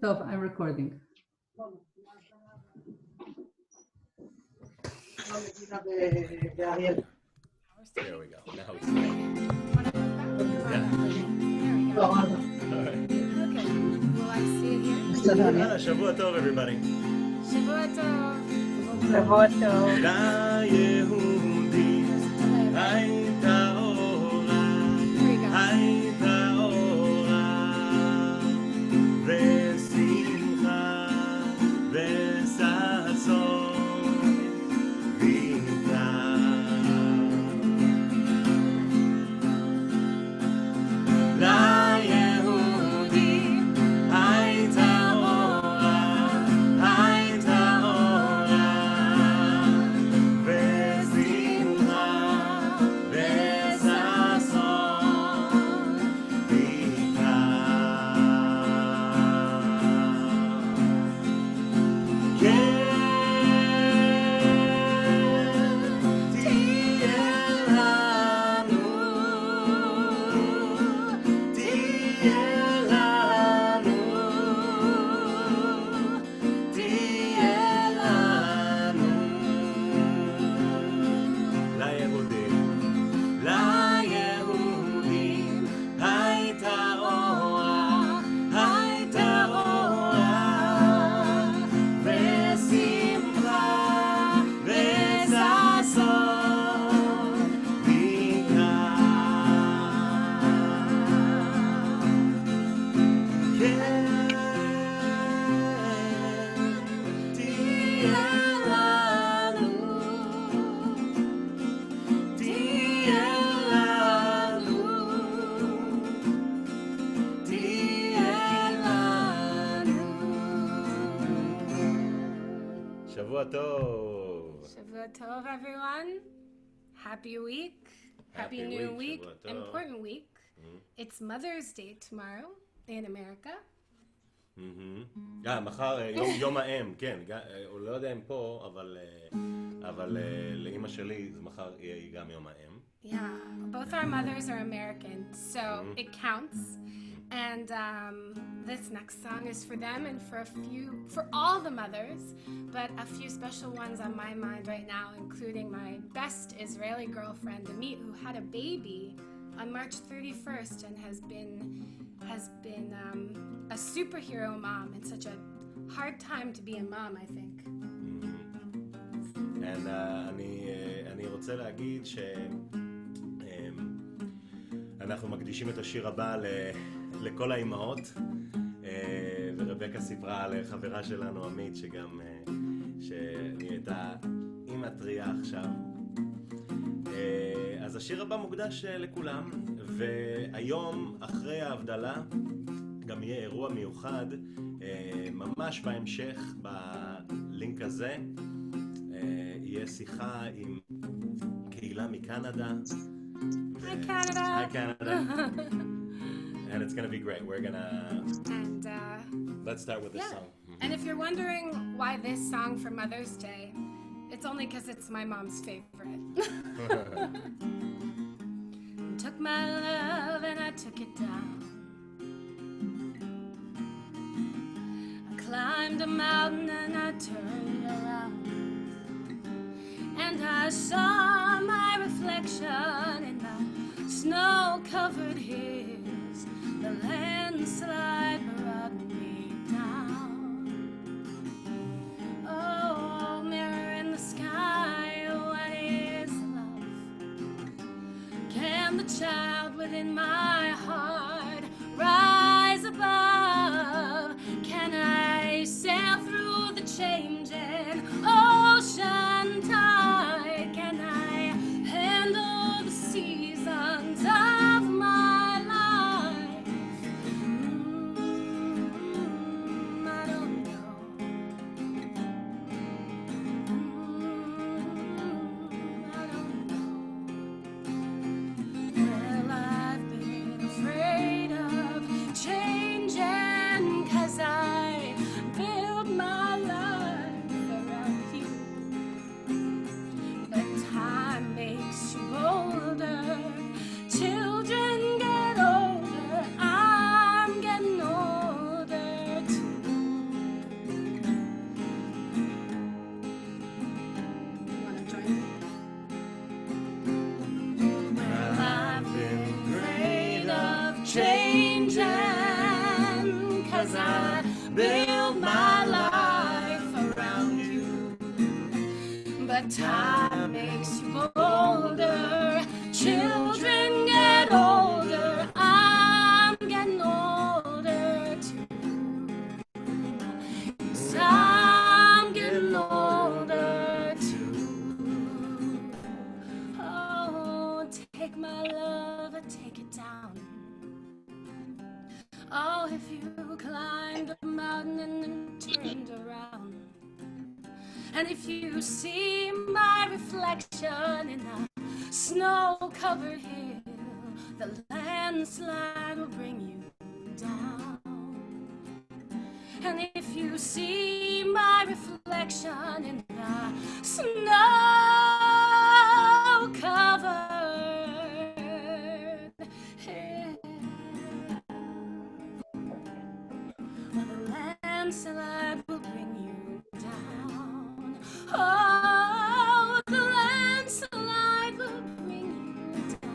טוב, I'm recording. There we go. Now we see. Yeah. There we go. All right. Okay. Will I see it here? שבוע טוב, everybody. שבוע טוב. שבוע טוב. ליהודי הייתה אורה, הייתה אורה, ושמחה וששון ואיתה. ליהודים הייתה אורה, הייתה אורה, ושמחה וששון ואיתה. כן, תהיה לנו, תהיה לנו, תהיה לנו. ליהודים, ליהודים הייתה אורה, הייתה אורה, ושמחה וששון ואיתה. כן, תהיה לנו, תהיה לנו, תהיה לנו. שבוע טוב. Shavua Tov, everyone. Happy week. Happy Happy new week, week. Shavua Tov. Important week. It's Mother's Day tomorrow in America. מחר יום האם, כן, הוא לא יודע אם פה, אבל לאמא שלי זה מחר יהיה גם יום האם. Yeah, both our mothers are American, so it counts. And this next song is for them and for all the mothers, but a few special ones on my mind right now, including my best Israeli girlfriend, Amit, who had a baby on March 31st and has been a superhero mom and such a hard time to be a mom, I think. אני רוצה להגיד שאנחנו מקדישים את השיר הבא לכל האימהות, ורבקה סיפרה על חברה שלנו עמית שגם שנהייתה אימא טריה עכשיו. אז השיר הבא מוקדש לכולם, והיום אחרי ההבדלה גם יהיה אירוע מיוחד ממש בהמשך בלינק הזה. יהיה שיחה עם קהילה מקנדה. Hi, Canada! Hi, Canada. And it's gonna be great. We're gonna... And Let's start with this yeah. song. And if you're wondering why this song for Mother's Day, it's only because it's my mom's favorite. Took my love and I took it down. I climbed a mountain and I turned around. And I saw my reflection in the snow-covered hills. The landslide brought me down. Oh, mirror in the sky, what is love? Can the child within my heart rise above? Can I sail through the changing ocean tide? Can I handle the seasons of my life? I don't know. I don't know. Well, I've been but time makes you bolder. Children get older, I'm getting older too. Yes, I'm getting older too. Oh, take my love and take it down. Oh, if you climbed a mountain and then turned around, and if you see my reflection in a snow-covered hill, the landslide will bring you down. And if you see my reflection in the snow-covered hill, well, the landslide will bring you down. Oh, the landslide will bring you down.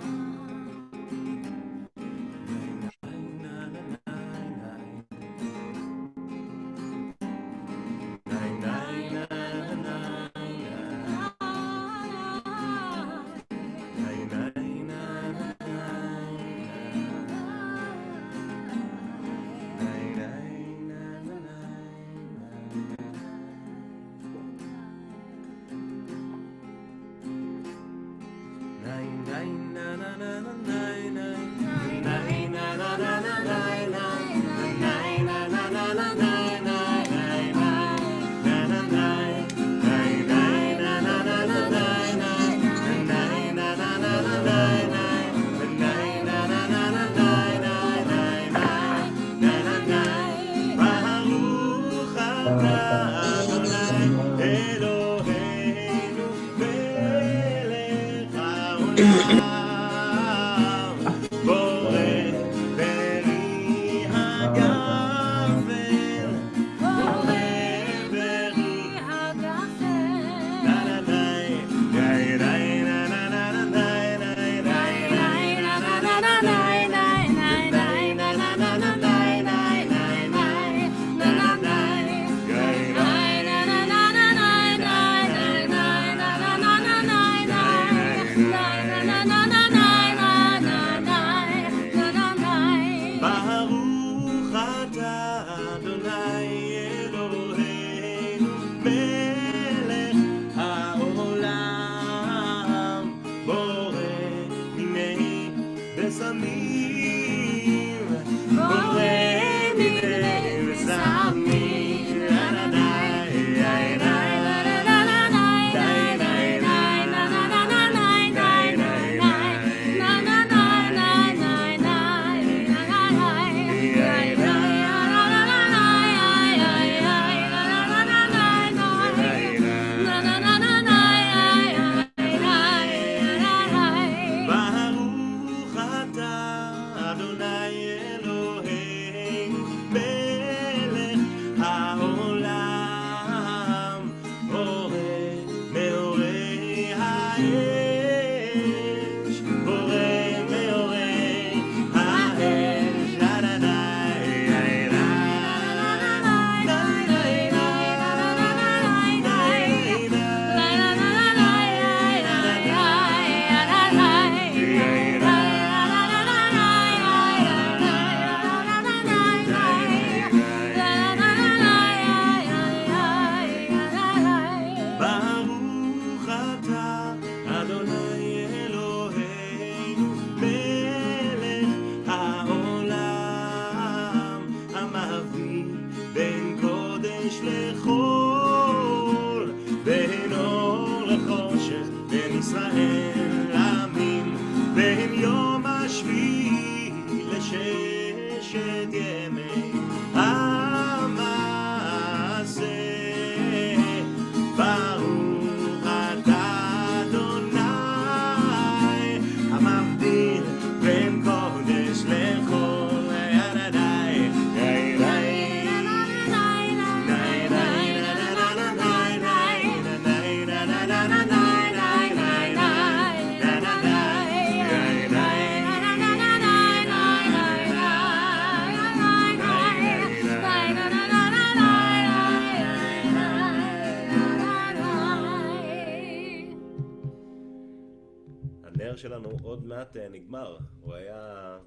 הנר שלנו עוד מעט נגמר. הוא היה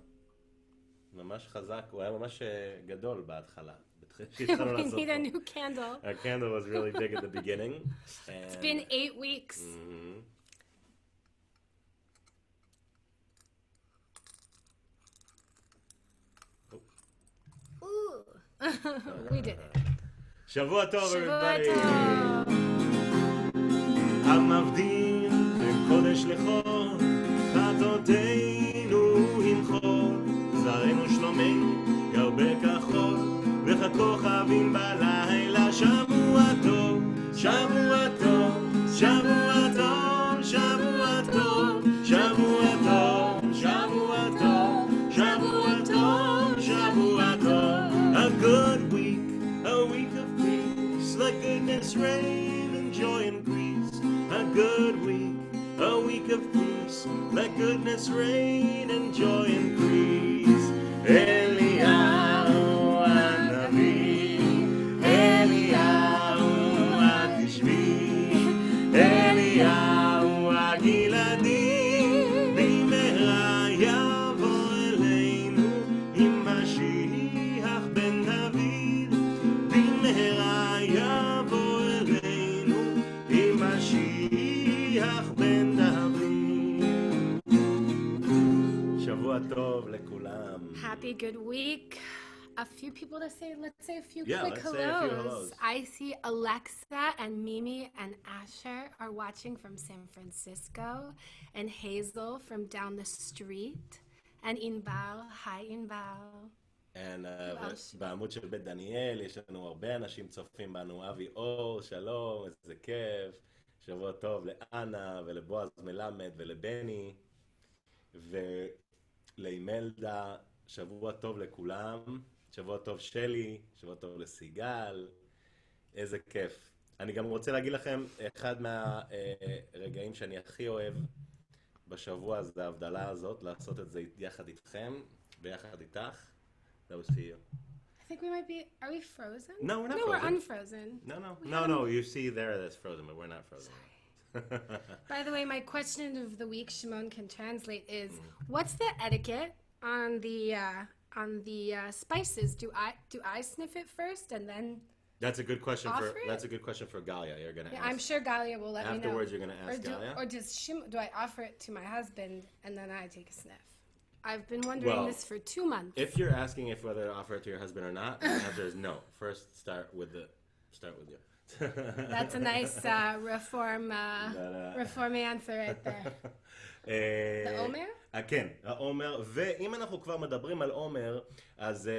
ממש חזק, הוא היה ממש גדול בהתחלה. We need a new candle. Our candle was really big at the beginning. It's been 8 weeks. Ooh. We did it. שבוע טוב, שבוע everybody. טוב. המבדיל בין קודש לחול, חטאותינו ימחול, זרענו שלומנו ירבה כחול, וככוכבים בלילה. שבוע טוב, שבוע טוב, שבוע טוב, שבוע טוב, שבוע טוב, שבוע טוב, שבוע טוב, שבוע טוב. A good week, a week of peace, like goodness, rain, and joy increase. A good week, a week of peace, let goodness reign and joy increase. Eliyahu Hanavi, Eliyahu Hatishbi, Eliyahu Hagiladi, bimehra yavo eleinu im Mashiach ben David, bimehra yavo eleinu im Mashiach ben David. שבוע טוב לכולם. Happy good week. A few people to say, let's say a few Yeah, quick let's say a few hellos. hellos. I see Alexa and Mimi and Asher are watching from San Francisco, and Hazel from down the street, and Inbal. Hi, Inbal. בעמוד של בית דניאל יש לנו הרבה אנשים צופים בנו. אבי אור, שלום, איזה כיף. שבוע טוב לאנה ולבועז מלמד ולבני ולאימלדה. שבוע טוב לכולם. שבוע טוב שלי, שבוע טוב לסיגל. איזה כיף. אני גם רוצה להגיד לכם, אחד מהרגעים שאני הכי אוהב בשבוע זה ההבדלה הזאת, לעשות את זה יחד איתכם ויחד איתך. That was to you. I think we might be, are we frozen? No, we're not No, frozen. we're unfrozen. No, you see there that's frozen, but we're not frozen. By the way, my question of the week, Shimon can translate, is what's the etiquette on the spices? Do I sniff it first and then? That's a good question Offer it? that's a good question for Galia. You're going to Yeah, ask. I'm sure Galia will let me know. Afterwards, you're going to ask Galia? Or do I offer it to my husband and then I take a sniff? I've been wondering this for 2 months. If you're asking if whether to offer it to your husband or not, the answer is no. First, start with you. That's a nice reform answer right there. The Omer? כן, העומר, ואם אנחנו כבר מדברים על עומר, אז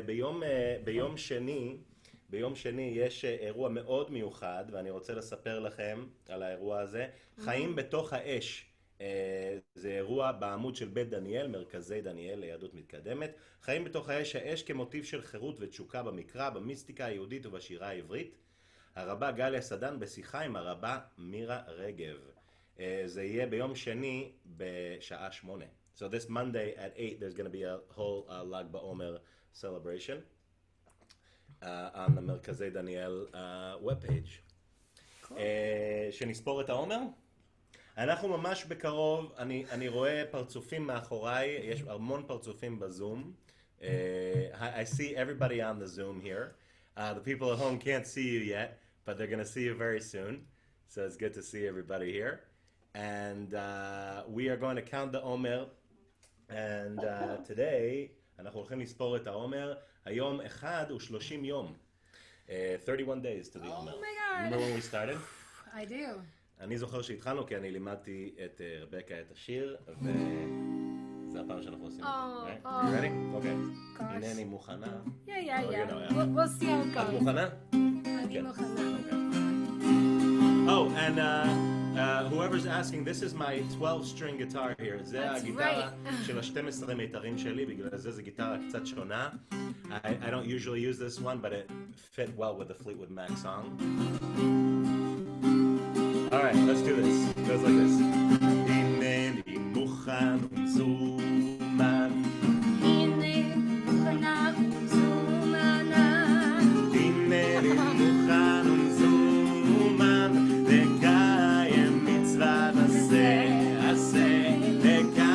ביום שני יש אירוע מאוד מיוחד, ואני רוצה לספר לכם על האירוע הזה. חיים בתוך האש. זה אירוע בעמוד של בית דניאל, מרכזי דניאל ליהדות מתקדמת. חיים בתוך האש כמוטיב של חירות ותשוקה במקרא, במיסטיקה היהודית ובשירה העברית. הרבה גליה סדן בשיחה עם הרבה מירה רגב. זה יהיה ביום שני בשעה 8. So this Monday at 8 there's going to be a whole Lag BaOmer celebration on the מרכזי דניאל webpage. Cool. שנספור את העומר? אנחנו ממש בקרוב, אני רואה פרצופים מאחוריי, יש המון פרצופים בזום. I see everybody on the Zoom here. The people at home can't see you yet, but they're going to see you very soon. So it's good to see everybody here. And we are going to count the Omer. And today, אנחנו הולכים לספור את העומר. היום אחד הוא 30 יום. 31 days to the Omer. Oh my God. Remember when we started? I do. אני זוכר שהתחלנו כי אני לימדתי את רבקה את השיר, וזה הפעם שאנחנו עושים את זה. You ready? אוקיי. הנני מוכנה. Yeah. We'll see how it goes. את מוכנה? אני מוכנה. Oh, and whoever's asking, this is my 12-string guitar here. זה הגיטרה של ה-12 מיתרים שלי, בגלל זה גיטרה קצת שונה. I don't usually use this one, but it fit well with the Fleetwood Mac song. All right, let's do this. It goes like this. הנני מוכן ומזומן. הנה מוכנה ומזומנה. הנני מוכן ומזומן. לקיים מצוות עשה. לקיים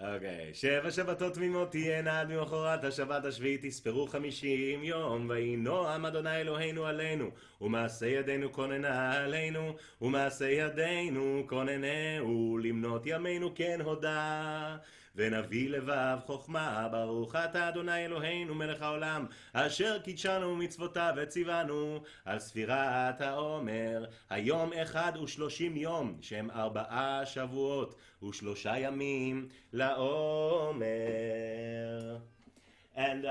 אוקיי, 7 שבתות תמימות תהיינה עד ממחרת השבת השביעית תספרו 50 יום וינועם אדוני אלוהינו עלינו ומעשה ידינו כוננה עלינו ומעשה ידינו כוננהו למנות ימינו כן הודה ונביא לבב חוכמה ברוך אתה אדוני אלוהינו מלך העולם אשר קידשנו מצוותיו וציוונו על ספירת העומר היום 31 יום שהם 4 שבועות ו3 ימים לעומר. And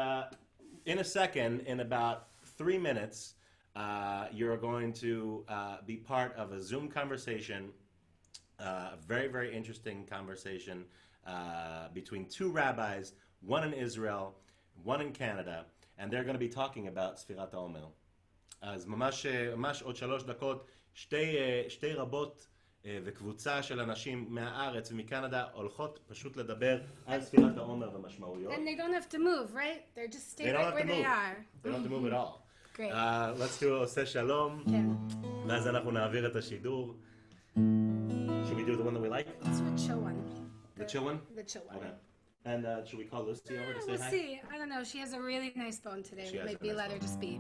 in a second, in about 3 minutes, you're going to be part of a Zoom conversation, a very, very interesting conversation between 2 rabbis, one in Israel, one in Canada, and they're going to be talking about ספירת העומר. אז ממש עוד 3 דקות, שתי רבות וקבוצה של אנשים מהארץ ומקנדה הולכות פשוט לדבר על ספירת העומר ומשמעויות. And they don't have to move, right? They're just stay right where they are. They don't have to move at all. Great. Let's do עושה שלום. כן. ואז אנחנו נעביר את השידור. Should we do the one that we like? Let's do a chill one. The chill one? The chill one. Okay. And should we call Lucy over to say We'll hi? see. I don't know. She has a really nice bone today. She has a Maybe nice let her bone. just be.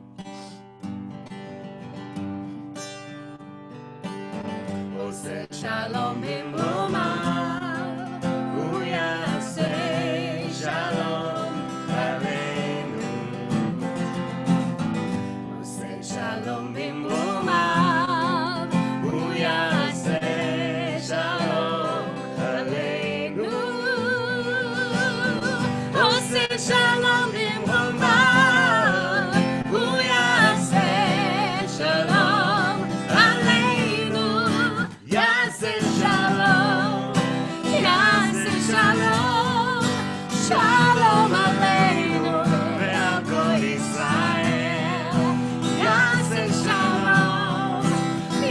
עושה שלום במרומיו, הוא יעשה שלום עלינו. עושה שלום במרומיו, הוא יעשה שלום עלינו. עושה שלום במרומיו, הוא יעשה שלום עלינו. יעשה שלום, יעשה שלום, שלום עלינו ועל כל ישראל. יעשה שלום,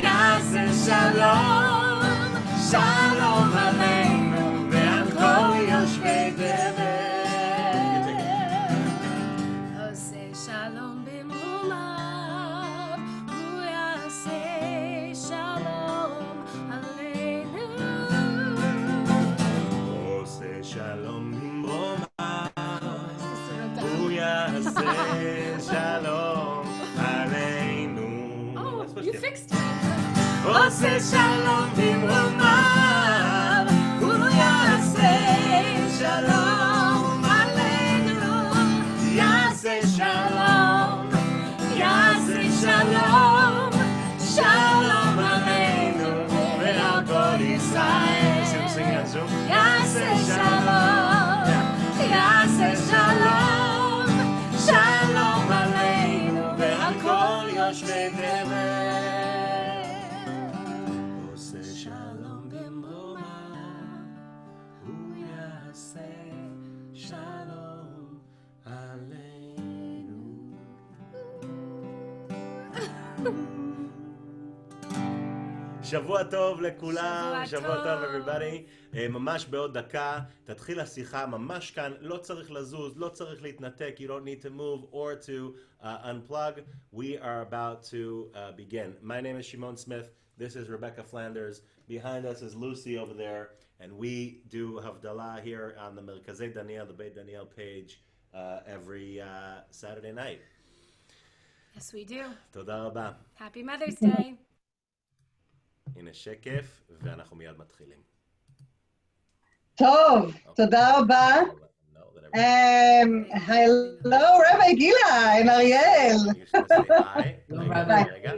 יעשה שלום, שלום עלינו ועל כל יושבי תבל. עושה שלום במרומיו, הוא יעשה שלום עלינו. עושה שלום במרומיו, הוא יעשה שלום עלינו. Oh, you fixed me. עושה שלום במרומיו, הוא יעשה שלום עלינו. יעשה שלום, יעשה שלום, שלום עלינו ועל כל ישראל. יעשה שלום, יעשה שלום, שלום עלינו ועל כל יושבי תבל. עושה שלום במרומיו, הוא יעשה שלום עלינו. שבוע טוב לכולם, שבוע שבוע טוב טוב. everybody. ממש בעוד דקה תתחיל השיחה ממש כאן, לא צריך לזוז, לא צריך להתנתק, you don't need to move or to unplug. We are about to begin. My name is Shimon Smith, this is Rebecca Flanders, behind us is Lucy over there, and we do Havdalah here on the Beit Daniel, the Beit Daniel page every Saturday night. Yes, we do. תודה רבה. Happy Mother's Day. הנה שקף, ואנחנו מיד מתחילים. טוב, תודה רבה. Hello, Rabbi Gila, and Ariel. רגע,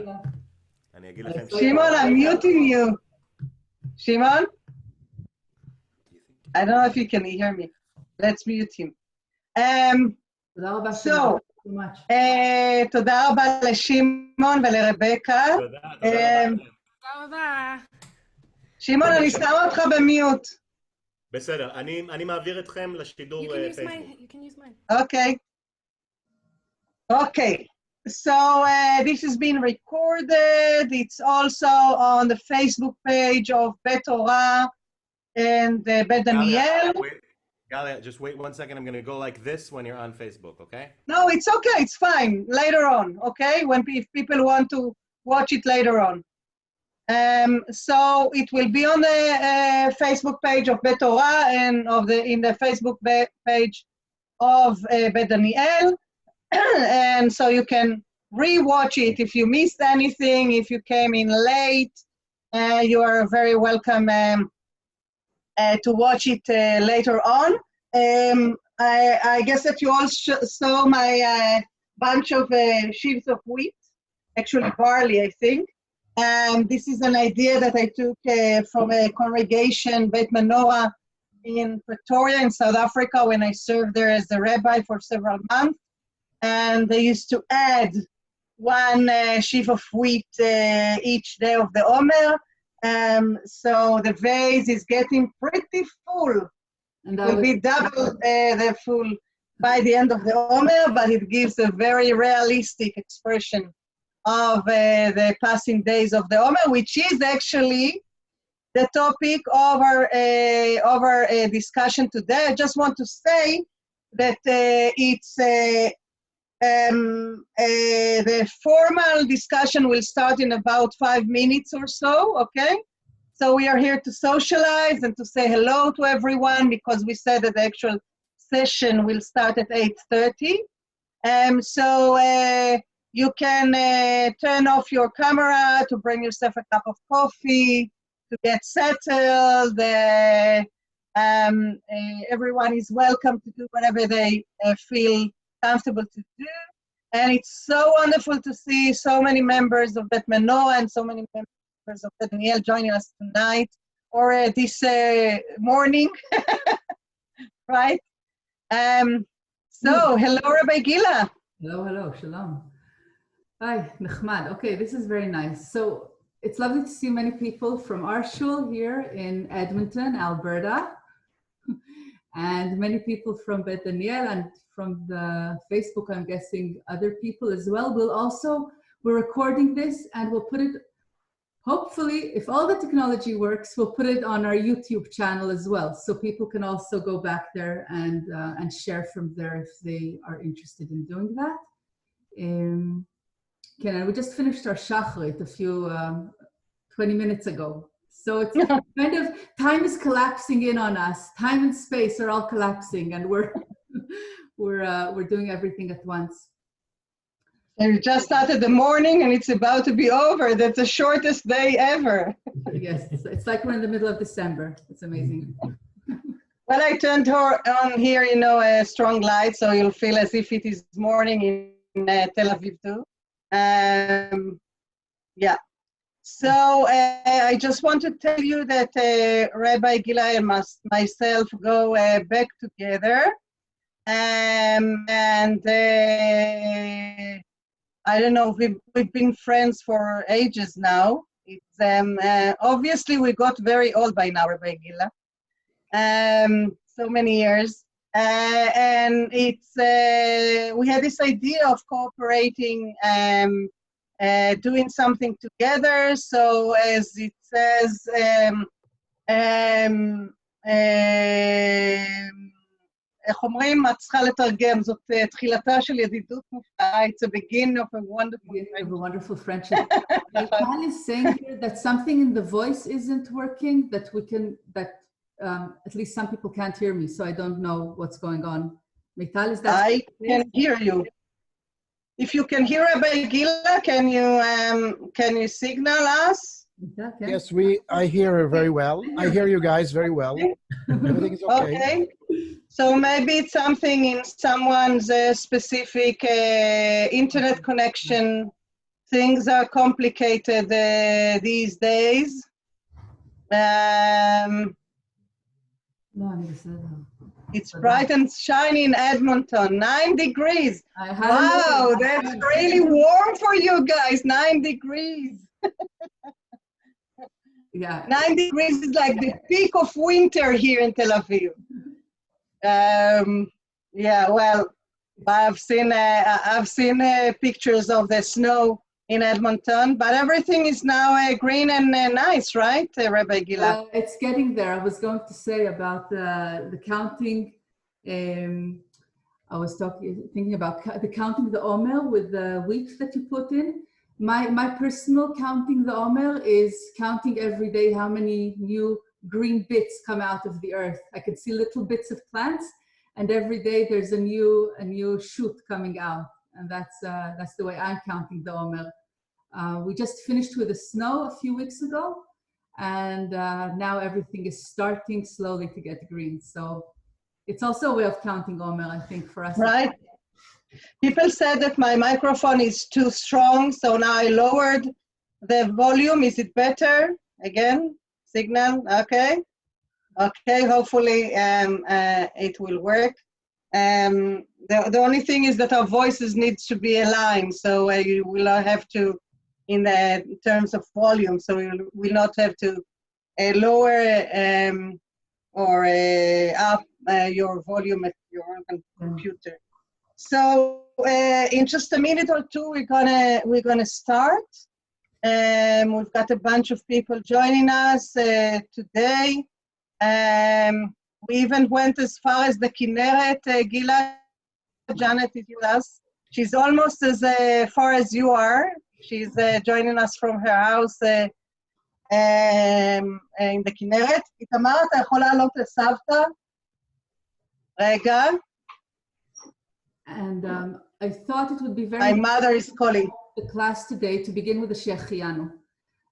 אני אגיד לכם... Shimon, I'm muting you. Shimon? I don't know if you can hear me. Let's mute him. תודה רבה, So, ממש. תודה רבה לשמעון ולרבקה. תודה רבה. שמעון, אני שמה אותך במיוט. בסדר, אני מעביר אתכם לשידור פייסבוק. You can use mine. Okay. Okay. So this has been recorded. It's also on the Facebook page of Beit Torah and Beit Daniel. Galia, just wait 1 second. I'm going to go like this when you're on Facebook, okay? No, it's okay. It's fine. Later on, okay? If people want to watch it later on. So it will be on the Facebook page of Beit Torah and in the Facebook page of Beit Daniel. And so you can re-watch it if you missed anything, if you came in late. You are very welcome to watch it later on. I guess that you all saw my bunch of sheaves of wheat, actually barley, I think. This is an idea that I took from a congregation, Beit Menorah, in Pretoria in South Africa when I served there as a rabbi for several months. And they used to add one sheaf of wheat each day of the Omer. So the vase is getting pretty full. And it will be double the full by the end of the Omer, but it gives a very realistic expression of the passing days of the Omer, which is actually the topic of our discussion today. I just want to say that it's the formal discussion will start in about 5 minutes or so, okay? So we are here to socialize and to say hello to everyone because we said that the actual session will start at 8:30. So you can turn off your camera to bring yourself a cup of coffee, to get settled. Everyone is welcome to do whatever they feel comfortable to do. And it's so wonderful to see so many members of Beit Menorah and so many members of Beit Daniel joining us tonight or this morning, right? So, hello, Rabbi Gila. Hello, shalom. Hi, Nechmad. Okay, this is very nice. So it's lovely to see many people from our shul here in Edmonton, Alberta, and many people from Beit Daniel and from the Facebook, I'm guessing other people as well. We're recording this and we'll put it, hopefully, if all the technology works, we'll put it on our YouTube channel as well. So people can also go back there and share from there if they are interested in doing that. Ken, we just finished our shachrit a few 20 minutes ago. So it's kind of, time is collapsing in on us. Time and space are all collapsing and we're doing everything at once. And we just started the morning and it's about to be over. That's the shortest day ever. Yes, it's like we're in the middle of December. It's amazing. Well, I turned on here, a strong light, so you'll feel as if it is morning in Tel Aviv too. Yeah. So I just want to tell you that Rabbi Gila and myself go back together. And I don't know, we've been friends for ages now. It's obviously we got very old by now, Rabbi Gila. So many years. And it's we had this idea of cooperating, doing something together. So as it says, איך אומרים, את צריכה לתרגם, זאת תחילתה של ידידות מופלאה. It's a beginning of a wonderful friendship. Caine is saying here that something in the voice isn't working, that at least some people can't hear me, so I don't know what's going on. Mital, is that? I can hear you. If you can hear Rabbi Gila, can you signal us? Okay. Yes, I hear her very well. I hear you guys very well. Everything is okay. Okay. So maybe it's something in someone's specific internet connection. Things are complicated these days. It's bright and shiny in Edmonton, 9 degrees. Wow, that's really warm for you guys, 9 degrees. Yeah. 9 degrees is like the peak of winter here in Tel Aviv. Yeah, well, I've seen pictures of the snow in Edmonton, but everything is now green and nice, right, Rabbi Gila? It's getting there. I was going to say about the counting. I was thinking about the counting the Omer with the wheat that you put in. My personal counting the Omer is counting every day how many new green bits come out of the earth. I can see little bits of plants, and every day there's a new shoot coming out, and that's the way I'm counting the Omer. We just finished with the snow a few weeks ago, and now everything is starting slowly to get green. So it's also a way of counting Omer, I think, for us. Right. People said that my microphone is too strong, so now I lowered the volume. Is it better? Again, signal, okay. Okay, hopefully it will work. The only thing is that our voices need to be aligned, so you will not have to, in terms of volume, so you will not have to lower or up your volume at your own computer. So in just a minute or two, we're gonna start. We've got a bunch of people joining us today. We even went as far as the Kinneret. Gila, Janet is with us. She's almost as far as you are. She's joining us from her house in the Kinneret. איתמר, אתה יכול לעלות לסבתא? רגע. And I thought it would be very My mother is calling. the class today to begin with the Shechianu,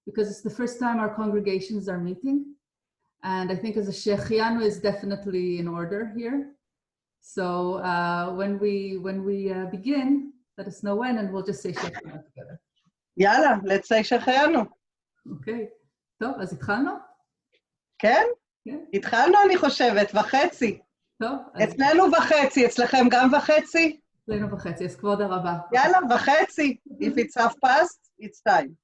because it's the first time our congregations are meeting. And I think as a Shechianu is definitely in order here. So when we begin, let us know when, and we'll just say Shechianu together. יאללה, let's say Shechianu. אוקיי. טוב, אז התחלנו? כן? כן. התחלנו, אני חושבת, וחצי. טוב. אז אצלנו וחצי, אצלכם גם וחצי? אצלנו וחצי, אז כבוד הרבה. יאללה, וחצי. If it's half past, it's time.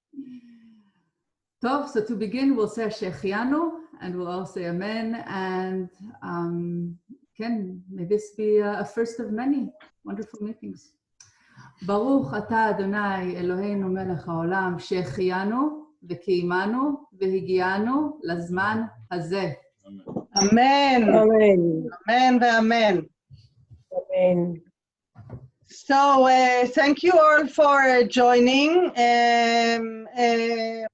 טוב, so to begin, we'll say Shechianu, and we'll all say Amen, and may this be a first of many wonderful meetings. ברוך אתה אדוני אלוהינו מלך העולם שהחיינו וקיימנו והגיענו לזמן הזה. אמן. Amen. אמן ואמן. Amen. So thank you all for joining.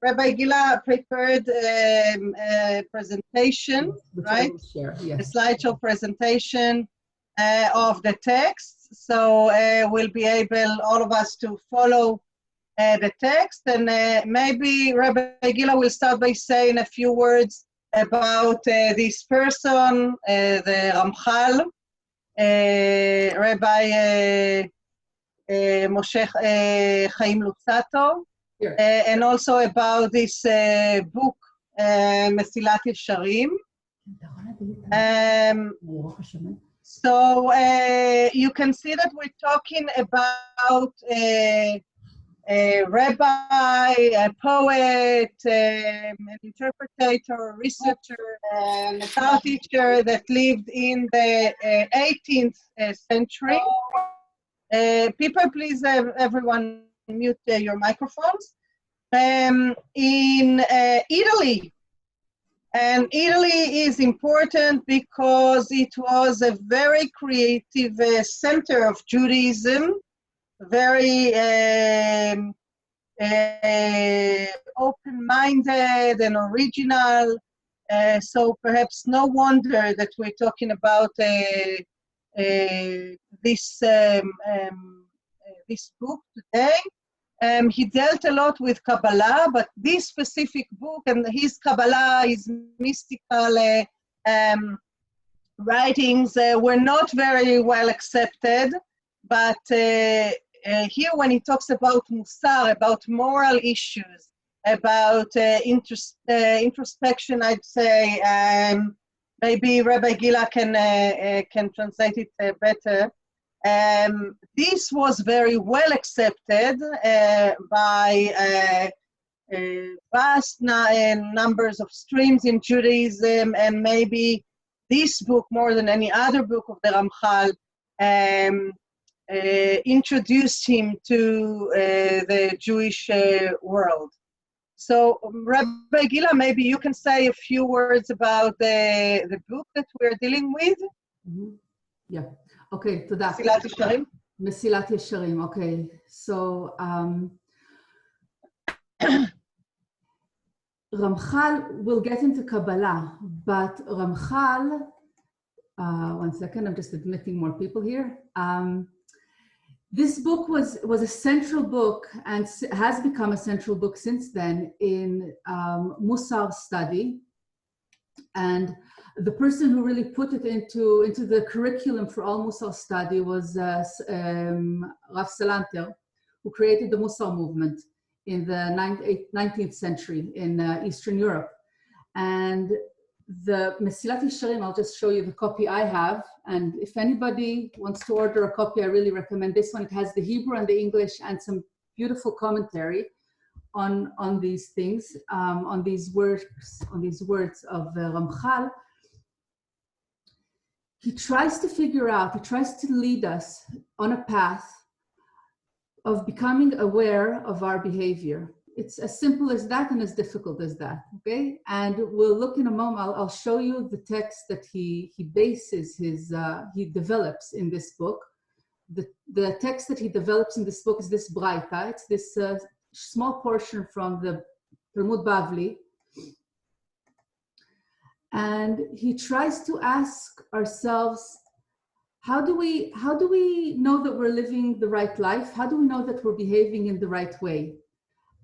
Rabbi Gila prepared a presentation, Which I right? will share, yes. A slideshow presentation of the text. So we'll be able, all of us, to follow the text. And maybe Rabbi Gila will start by saying a few words about this person, the Ramchal, Rabbi Moshe Chaim Luzzatto, Sure. and also about this book, Messilat Yesharim. So you can see that we're talking about a rabbi, a poet, an interpreter, a researcher, a Torah teacher that lived in the 18th century. People, please, everyone mute your microphones. In Italy. And Italy is important because it was a very creative center of Judaism, very open-minded and original. So perhaps no wonder that we're talking about this book today. He dealt a lot with Kabbalah, but this specific book and his Kabbalah, his mystical writings were not very well accepted. But here when he talks about Musar, about moral issues, about introspection, I'd say, maybe Rabbi Gila can translate it better. This was very well accepted by vast numbers of streams in Judaism, and maybe this book, more than any other book of the Ramchal, introduced him to the Jewish world. So, Rabbi Gila, maybe you can say a few words about the book that we're dealing with. Mm-hmm. Yeah. Okay, תודה. Messilat Yesharim. Messilat Yesharim, okay. So, Ramchal will get into Kabbalah, but Ramchal, one second, I'm just admitting more people here. This book was a central book and has become a central book since then in Musar study. And the person who really put it into the curriculum for all Musar study was Rav Salanter, who created the Musar movement in the 19th century in Eastern Europe. And the Messilat Yesharim, I'll just show you the copy I have. And if anybody wants to order a copy, I really recommend this one. It has the Hebrew and the English and some beautiful commentary on these things, on these words of Ramchal. He tries to figure out, he tries to lead us on a path of becoming aware of our behavior. It's as simple as that and as difficult as that, okay? And we'll look in a moment, I'll show you the text that he bases his, he develops in this book. The text that he develops in this book is this Braita. It's this small portion from the Talmud Bavli. And he tries to ask ourselves, how do we know that we're living the right life? How do we know that we're behaving in the right way?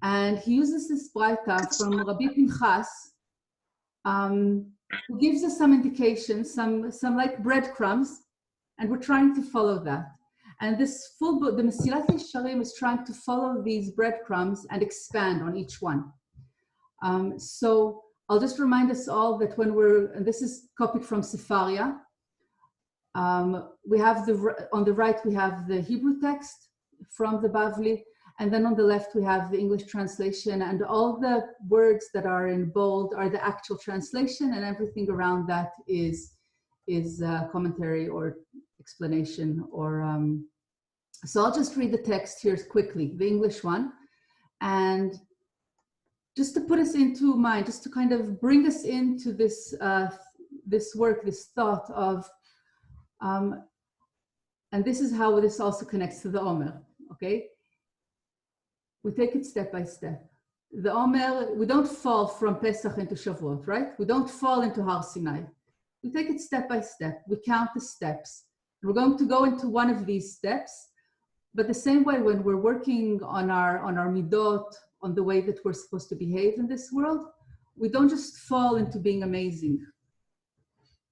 And he uses this Braita from Rabbi Pinchas, who gives us some indications, some like breadcrumbs, and we're trying to follow that. And this full book, the Messilat Yesharim, is trying to follow these breadcrumbs and expand on each one. So I'll just remind us all that when and this is copied from Sefaria, we have on the right, we have the Hebrew text from the Bavli, and then on the left, we have the English translation, and all the words that are in bold are the actual translation, and everything around that is commentary or explanation or, so I'll just read the text here quickly, the English one, and just to put us into mind, just to kind of bring us into this, this work, this thought of, and this is how this also connects to the Omer, okay? We take it step by step. The Omer, we don't fall from Pesach into Shavuot, right? We don't fall into Har Sinai. We take it step by step. We count the steps. We're going to go into one of these steps, but the same way when we're working on our midot, on the way that we're supposed to behave in this world, we don't just fall into being amazing.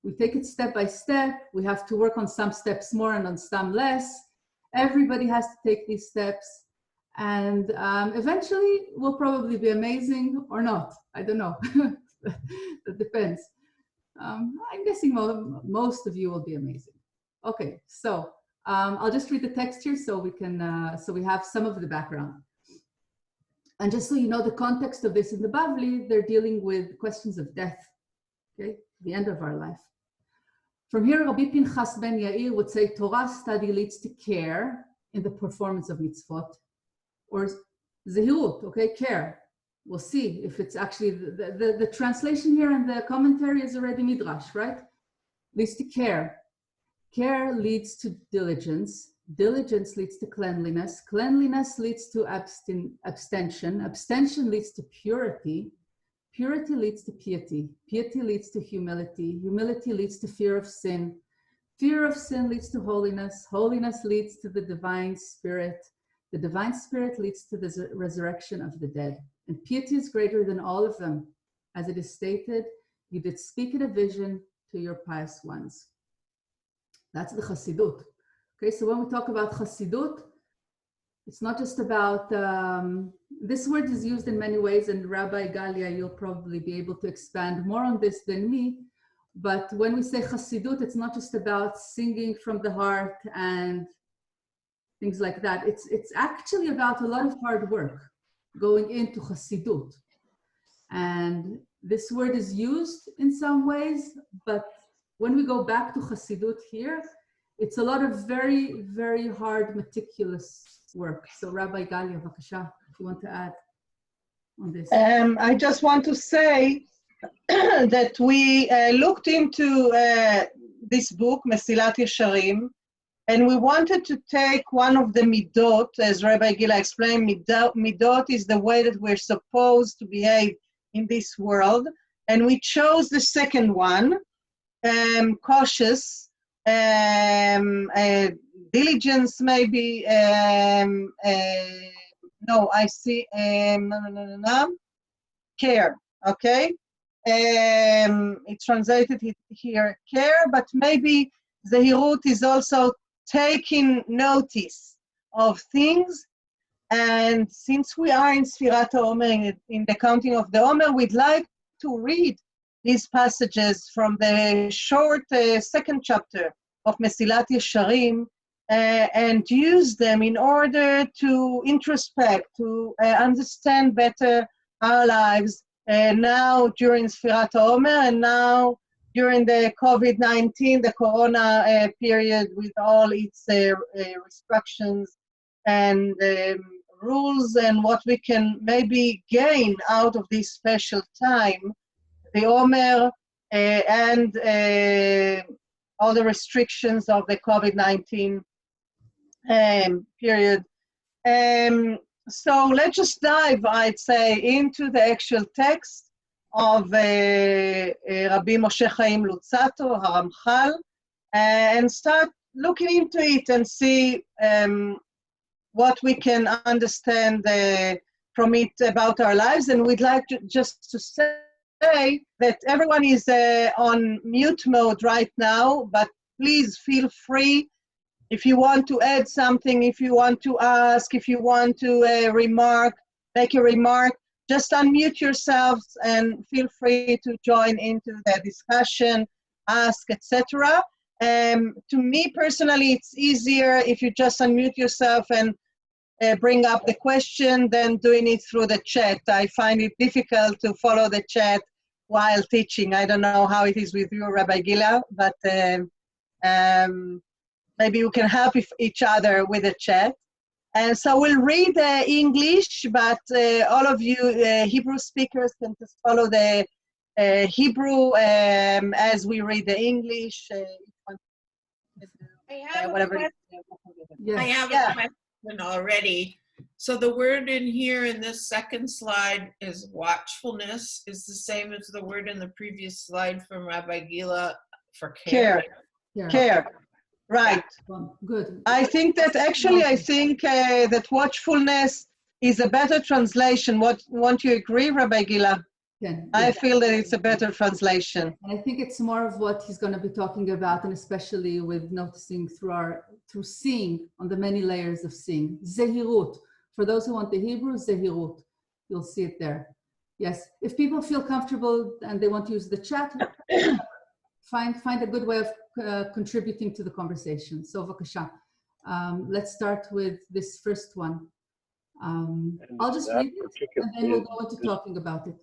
We take it step by step. We have to work on some steps more and on some less. Everybody has to take these steps. And eventually we'll probably be amazing or not. I don't know. That depends. I'm guessing most of you will be amazing. Okay, so I'll just read the text here so we can, so we have some of the background. And just so you know the context of this in the Bavli, they're dealing with questions of death, okay, the end of our life. From here, Rabbi Pinchas ben Yair would say Torah study leads to care in the performance of mitzvot, or Zehirut, okay, care. We'll see if it's actually, the translation here and the commentary is already Midrash, right? Leads to care. Care leads to diligence. Diligence leads to cleanliness. Cleanliness leads to abstention. Abstention leads to purity. Purity leads to piety. Piety leads to humility. Humility leads to fear of sin. Fear of sin leads to holiness. Holiness leads to the divine spirit. The divine spirit leads to the resurrection of the dead. And piety is greater than all of them. As it is stated, you did speak in a vision to your pious ones. That's the Chassidut. Okay, so when we talk about Chassidut, it's not just about, this word is used in many ways, and Rabbi Galia, you'll probably be able to expand more on this than me. But when we say Chassidut, it's not just about singing from the heart and things like that. It's actually about a lot of hard work going into Chassidut. And this word is used in some ways, but when we go back to Chassidut here, it's a lot of very, very hard, meticulous work. So Rabbi Galia, Vakasha, if you want to add on this. I just want to say that we looked into this book, Messilat Yesharim, And we wanted to take one of the midot, as Rabbi Gila explained. Midot is the way that we're supposed to behave in this world. And we chose the second one, cautious, diligence maybe, no, I see, care, okay? It's translated here, care, but maybe Zehirut is also taking notice of things. And since we are in Sfirat Omer, in the counting of the Omer, we'd like to read these passages from the short second chapter of Messilat Yesharim and use them in order to introspect, to understand better our lives now during Sfirat Omer and now during the COVID-19, the Corona period with all its restrictions and rules and what we can maybe gain out of this special time, the Omer and all the restrictions of the COVID-19 period. So let's just dive, I'd say, into the actual text of Rabbi Moshe Chaim Luzzatto, Haramchal, and start looking into it and see what we can understand from it about our lives. And we'd like just to say that everyone is on mute mode right now, but please feel free if you want to add something, if you want to ask, if you want to make a remark, just unmute yourselves and feel free to join into the discussion, ask, etc. To me personally, it's easier if you just unmute yourself and bring up the question than doing it through the chat. I find it difficult to follow the chat while teaching. I don't know how it is with you, Rabbi Gila, but maybe you can help each other with the chat. And so we'll read English, but all of you Hebrew speakers can just follow the Hebrew as we read the English. Whatever. Yes. I have a question already. So the word in here in this second slide is watchfulness, is the same as the word in the previous slide from Rabbi Gila for care. Care. Right. Good. I think that actually, that watchfulness is a better translation. Won't you agree, Rabbi Gila? Yeah. I feel that it's a better translation. And I think it's more of what he's going to be talking about, and especially with noticing through seeing on the many layers of seeing. Zehirut. For those who want the Hebrew, Zehirut. You'll see it there. Yes. If people feel comfortable and they want to use the chat, find a good way of contributing to the conversation. So, Vakasha, let's start with this first one. I'll just read it, and then we'll go into talking about it.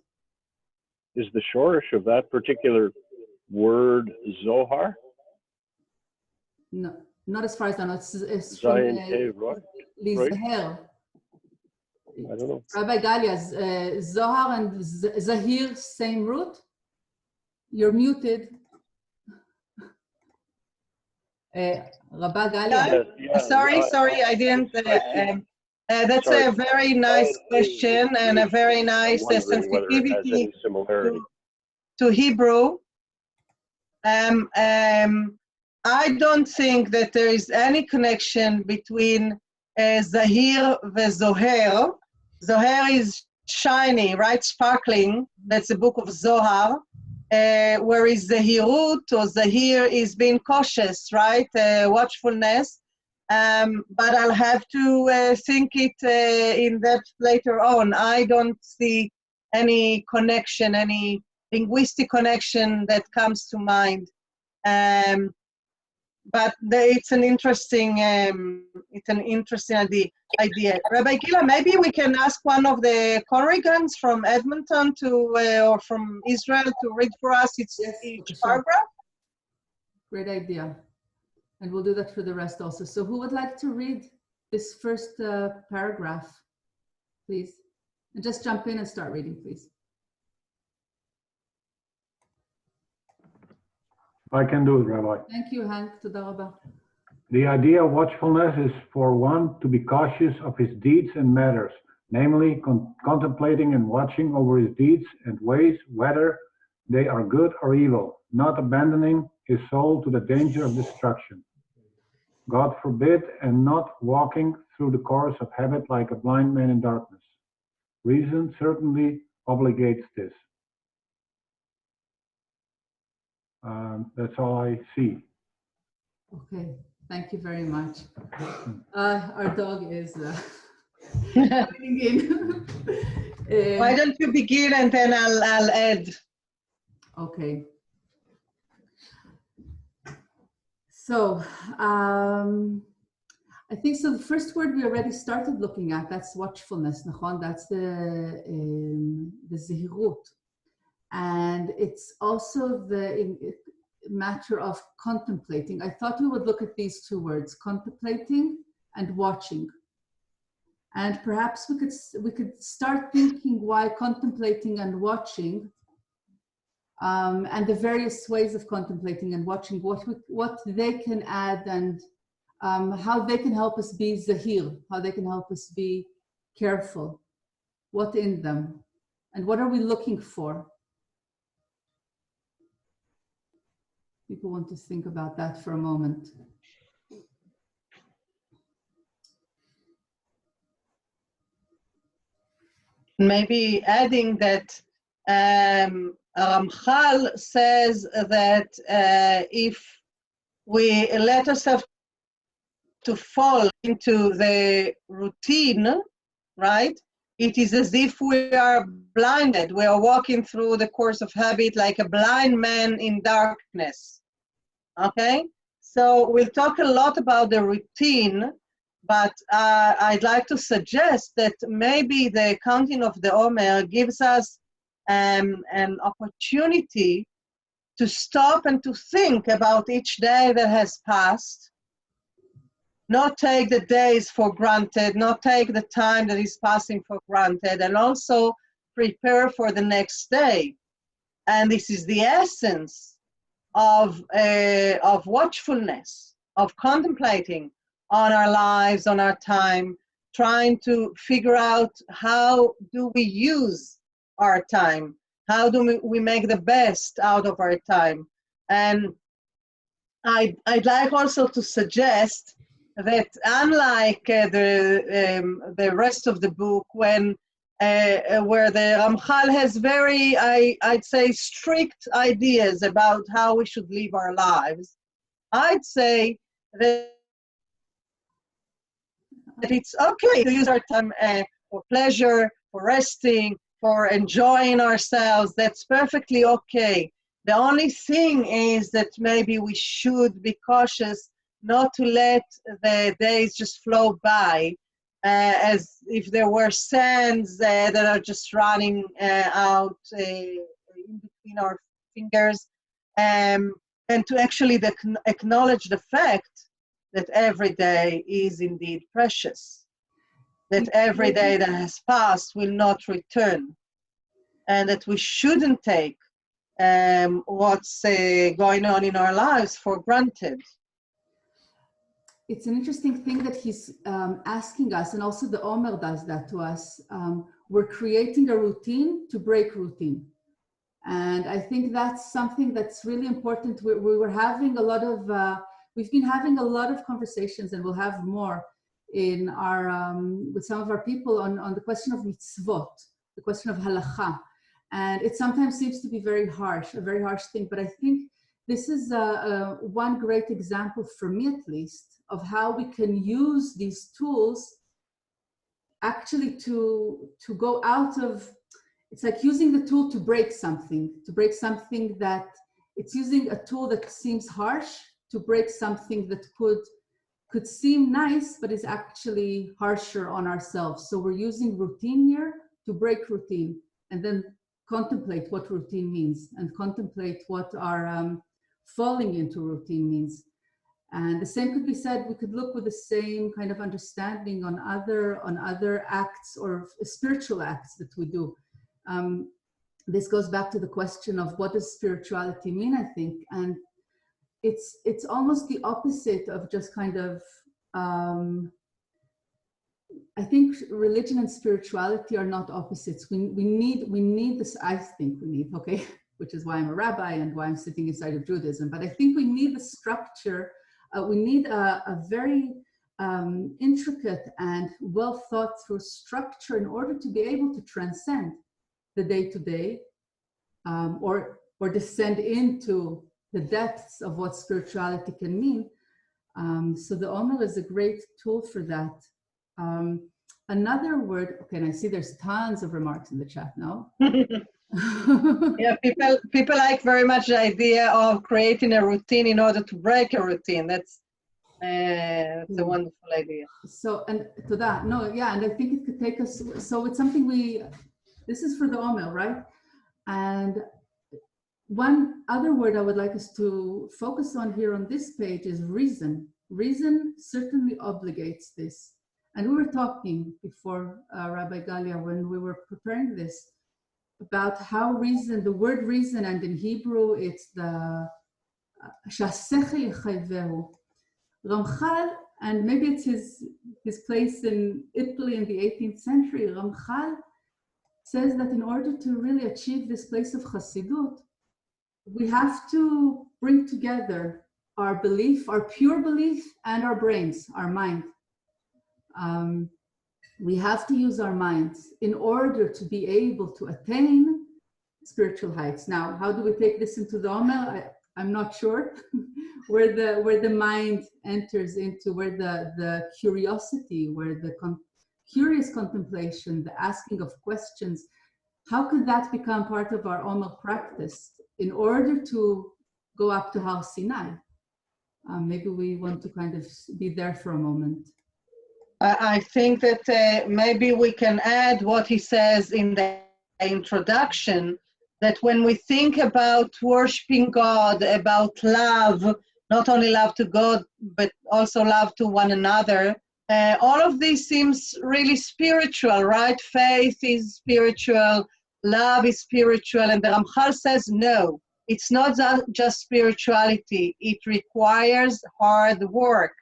Is the shorish of that particular word Zohar? No, not as far as I know. It's from Zehir. I don't know. Rabbi Galia, Zohar and Zahir, same root. You're muted. Rabbi Galia. Sorry, I didn't. That's a very nice question and a very nice sensitivity to Hebrew. I don't think that there is any connection between Zahir and Zohar. Zohar is shiny, right? Sparkling. That's the book of Zohar. Whereas Zehirut or Zahir is being cautious, right? Watchfulness. But I'll have to think it in depth later on. I don't see any connection, any linguistic connection that comes to mind. But it's an interesting idea. Rabbi Gila, maybe we can ask one of the congregants from Edmonton or from Israel to read for us each paragraph. Great idea. And we'll do that for the rest also. So who would like to read this first paragraph, please? And just jump in and start reading, please. I can do it, Rabbi. Thank you, Hank. Toda rabba. The idea of watchfulness is for one to be cautious of his deeds and matters, namely contemplating and watching over his deeds and ways, whether they are good or evil, not abandoning his soul to the danger of destruction. God forbid, and not walking through the course of habit like a blind man in darkness. Reason certainly obligates this. That's all I see. Okay, thank you very much. Our dog is coming in. Why don't you begin and then I'll add. Okay. So I think so. The first word we already started looking at, that's watchfulness. That's the Zehirut. And it's also the matter of contemplating. I thought we would look at these two words, contemplating and watching. And perhaps we could start thinking why contemplating and watching, and the various ways of contemplating and watching, what they can add, and how they can help us be zahir, how they can help us be careful, what in them, and what are we looking for? People want to think about that for a moment. Maybe adding that Ramchal says that if we let ourselves to fall into the routine, right? It is as if we are blinded. We are walking through the course of habit like a blind man in darkness, okay? So we'll talk a lot about the routine, but I'd like to suggest that maybe the counting of the Omer gives us an opportunity to stop and to think about each day that has passed, not take the days for granted, not take the time that is passing for granted, and also prepare for the next day. And this is the essence of watchfulness, of contemplating on our lives, on our time, trying to figure out how do we use our time, how do we make the best out of our time. And I'd like also to suggest that unlike the rest of the book, when where the Ramchal has very, I'd say, strict ideas about how we should live our lives, I'd say that it's okay to use our time for pleasure, for resting, for enjoying ourselves. That's perfectly okay. The only thing is that maybe we should be cautious not to let the days just flow by as if there were sands that are just running out in between our fingers, and to actually acknowledge the fact that every day is indeed precious, that every day that has passed will not return, and that we shouldn't take what's going on in our lives for granted. It's an interesting thing that he's asking us, and also the Omer does that to us. We're creating a routine to break routine. And I think that's something that's really important. We were having a lot of, we've been having a lot of conversations, and we'll have more in our, with some of our people on the question of mitzvot, the question of halacha. And it sometimes seems to be very harsh, a very harsh thing, but I think this is one great example, for me at least, of how we can use these tools actually to go out of, it's like using the tool to break something that, it's using a tool that seems harsh to break something that could seem nice, but is actually harsher on ourselves. So we're using routine here to break routine, and then contemplate what routine means, and contemplate what our falling into routine means. And the same could be said, we could look with the same kind of understanding on other acts or spiritual acts that we do. This goes back to the question of what does spirituality mean, I think. And it's almost the opposite of just kind of, I think religion and spirituality are not opposites. We need this, I think we need, okay, which is why I'm a rabbi and why I'm sitting inside of Judaism, but I think we need the structure, we need a very intricate and well thought through structure in order to be able to transcend the day-to-day, or descend into the depths of what spirituality can mean. So the Omer is a great tool for that. Another word, okay, and I see there's tons of remarks in the chat now. Yeah, people like very much the idea of creating a routine in order to break a routine. That's a wonderful idea. So, and to that, no, yeah, and I think it could take us, so it's something this is for the Omer, right? And one other word I would like us to focus on here on this page is reason. Reason certainly obligates this. And we were talking before, Rabbi Galia, when we were preparing this, about how reason, the word reason, and in Hebrew, it's the שהשכל יחייבהו. Ramchal, and maybe it's his place in Italy in the 18th century, Ramchal says that in order to really achieve this place of Chassidut, we have to bring together our belief, our pure belief, and our brains, our mind. We have to use our minds in order to be able to attain spiritual heights. Now, how do we take this into the Omer? I'm not sure where the mind enters into, where the curiosity, where the curious contemplation, the asking of questions, how could that become part of our Omer practice in order to go up to Har Sinai? Maybe we want to kind of be there for a moment. I think that maybe we can add what he says in the introduction, that when we think about worshiping God, about love, not only love to God, but also love to one another, all of this seems really spiritual, right? Faith is spiritual, love is spiritual, and the Ramchal says, no, it's not just spirituality. It requires hard work.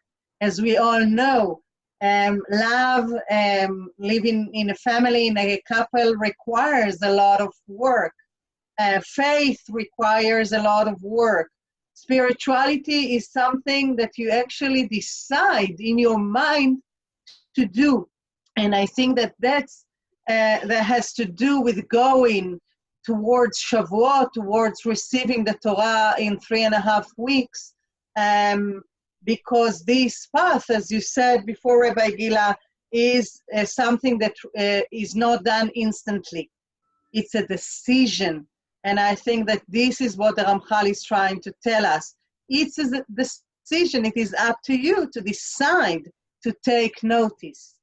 As we all know, love, living in a family, in a couple, requires a lot of work. Faith requires a lot of work. Spirituality is something that you actually decide in your mind to do. And I think that that has to do with going towards Shavuot, towards receiving the Torah in 3.5 weeks. Because this path, as you said before, Rabbi Gila, is something that is not done instantly. It's a decision. And I think that this is what the Ramchal is trying to tell us. It's a decision. It is up to you to decide to take notice,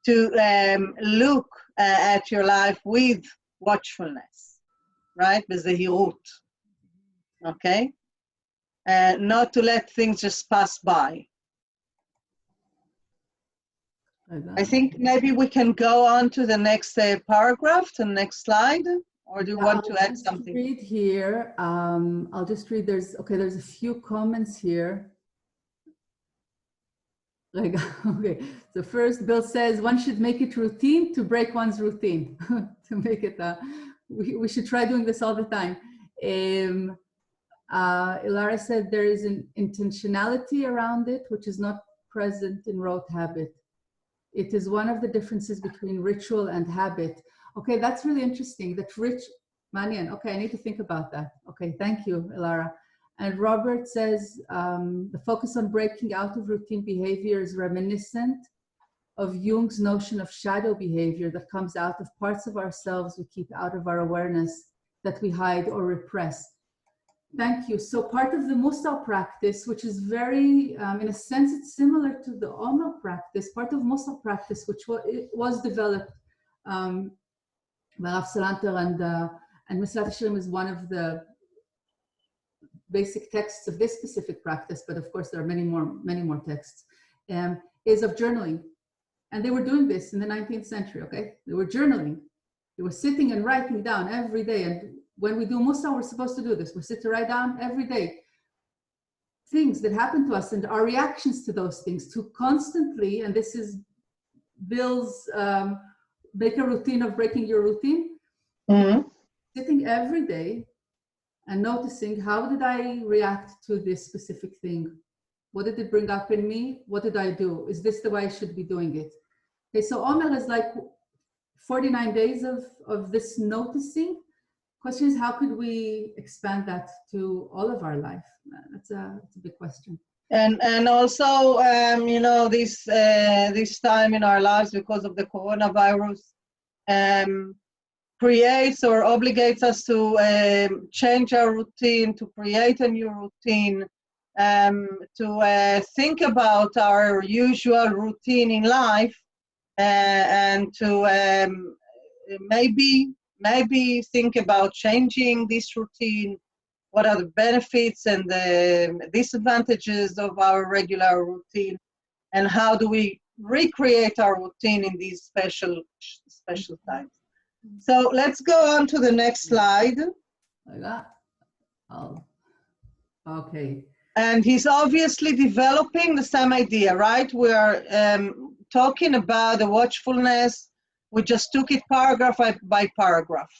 to look at your life with watchfulness, right? With Zehirut, okay? Not to let things just pass by. I think maybe we can go on to the next paragraph, to the next slide, or do you want to add something? Read here. I'll just read. There's a few comments here. Okay, so first Bill says one should make it routine to break one's routine. To make it, we should try doing this all the time. Ilara said there is an intentionality around it, which is not present in rote habit. It is one of the differences between ritual and habit. Okay, that's really interesting. That Manian. Okay, I need to think about that. Okay, thank you, Ilara. And Robert says the focus on breaking out of routine behavior is reminiscent of Jung's notion of shadow behavior that comes out of parts of ourselves we keep out of our awareness, that we hide or repress. Thank you. So part of the Musar practice, which is very, in a sense, it's similar to the Omer practice, part of Musar practice, which was developed by Rav Salanter, and Messilat Yesharim is one of the basic texts of this specific practice, but of course there are many more texts, is of journaling. And they were doing this in the 19th century, okay? They were journaling. They were sitting and writing down every day. And when we do Musar, we're supposed to do this. We sit to write down every day. things that happen to us and our reactions to those things, to constantly, and this is Bill's make a routine of breaking your routine, sitting every day and noticing, how did I react to this specific thing? What did it bring up in me? What did I do? Is this the way I should be doing it? Okay, so Omer is like 49 days of this noticing. Question is, how could we expand that to all of our life? That's a big question. And also, you know, this time in our lives, because of the coronavirus, creates or obligates us to change our routine, to create a new routine, to think about our usual routine in life, and to maybe think about changing this routine. What are the benefits and the disadvantages of our regular routine, and how do we recreate our routine in these special times? So let's go on to the next slide. Like that? Oh, okay. And he's obviously developing the same idea, right? We are talking about the watchfulness. We just took it paragraph by paragraph.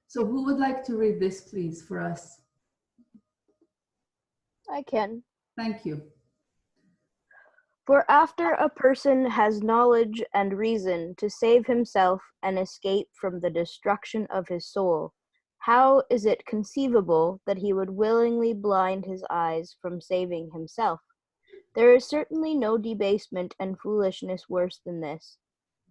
So who would like to read this, please, for us? I can. Thank you. For after a person has knowledge and reason to save himself and escape from the destruction of his soul, how is it conceivable that he would willingly blind his eyes from saving himself? There is certainly no debasement and foolishness worse than this.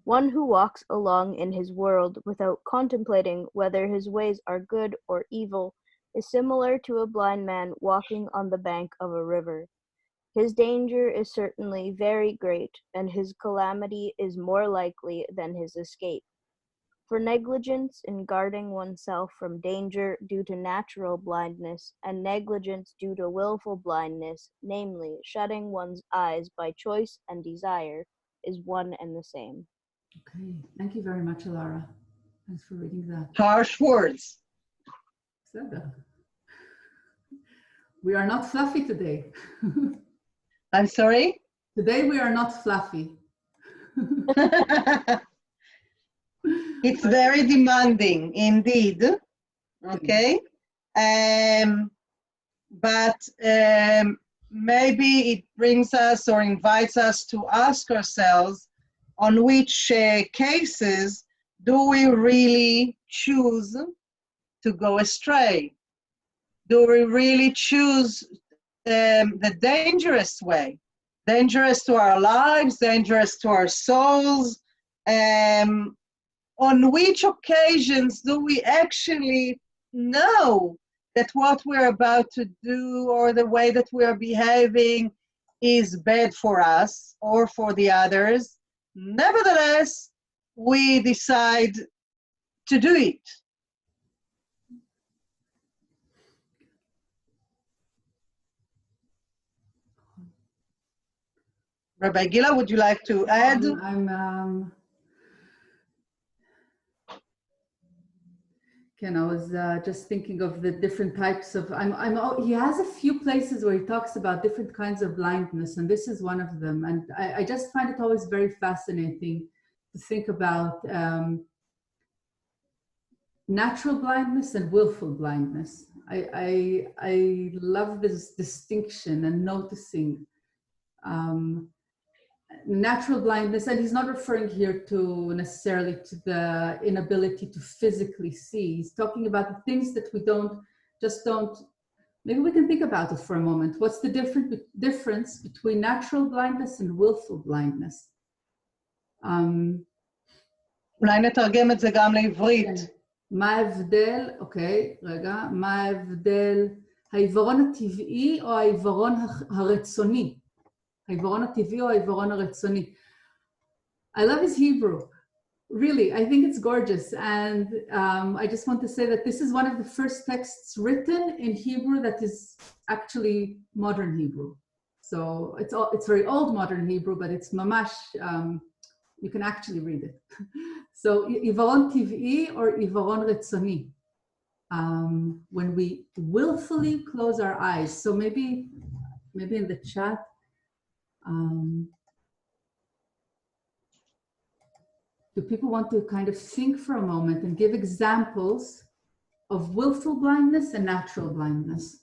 One who walks along in his world without contemplating whether his ways are good or evil is similar to a blind man walking on the bank of a river. His danger is certainly very great, and his calamity is more likely than his escape. For negligence in guarding oneself from danger due to natural blindness, and negligence due to willful blindness, namely shutting one's eyes by choice and desire, is one and the same. Okay, thank you very much, Alara. Thanks for reading that. Harsh words. We are not fluffy today. I'm sorry? Today we are not fluffy. It's very demanding indeed. Okay. But maybe it brings us or invites us to ask ourselves, on which cases do we really choose to go astray? Do we really choose the dangerous way? Dangerous to our lives, dangerous to our souls? On which occasions do we actually know that what we're about to do or the way that we're behaving is bad for us or for the others? Nevertheless, we decide to do it. Rabbi Gila, would you like to add? Ken, I was just thinking of the different types of, he has a few places where he talks about different kinds of blindness, and this is one of them. And I just find it always very fascinating to think about natural blindness and willful blindness. I love this distinction and noticing natural blindness, and he's not referring here to necessarily to the inability to physically see. He's talking about the things that we don't. Maybe we can think about it for a moment. What's the difference between natural blindness and willful blindness? אולי נתרגם את זה גם לעברית. מה ההבדל, אוקיי, רגע, מה ההבדל, העיוורון הטבעי או העיוורון הרצוני? העיוורון הטבעי או העיוורון הרצוני? I love his Hebrew. Really, I think it's gorgeous. And I just want to say that this is one of the first texts written in Hebrew that is actually modern Hebrew. So it's very old modern Hebrew, but it's mamash, you can actually read it. So עיוורון טבעי or עיוורון רצוני. When we willfully close our eyes. So maybe maybe in the chat. Do people want to kind of think for a moment and give examples of willful blindness and natural blindness?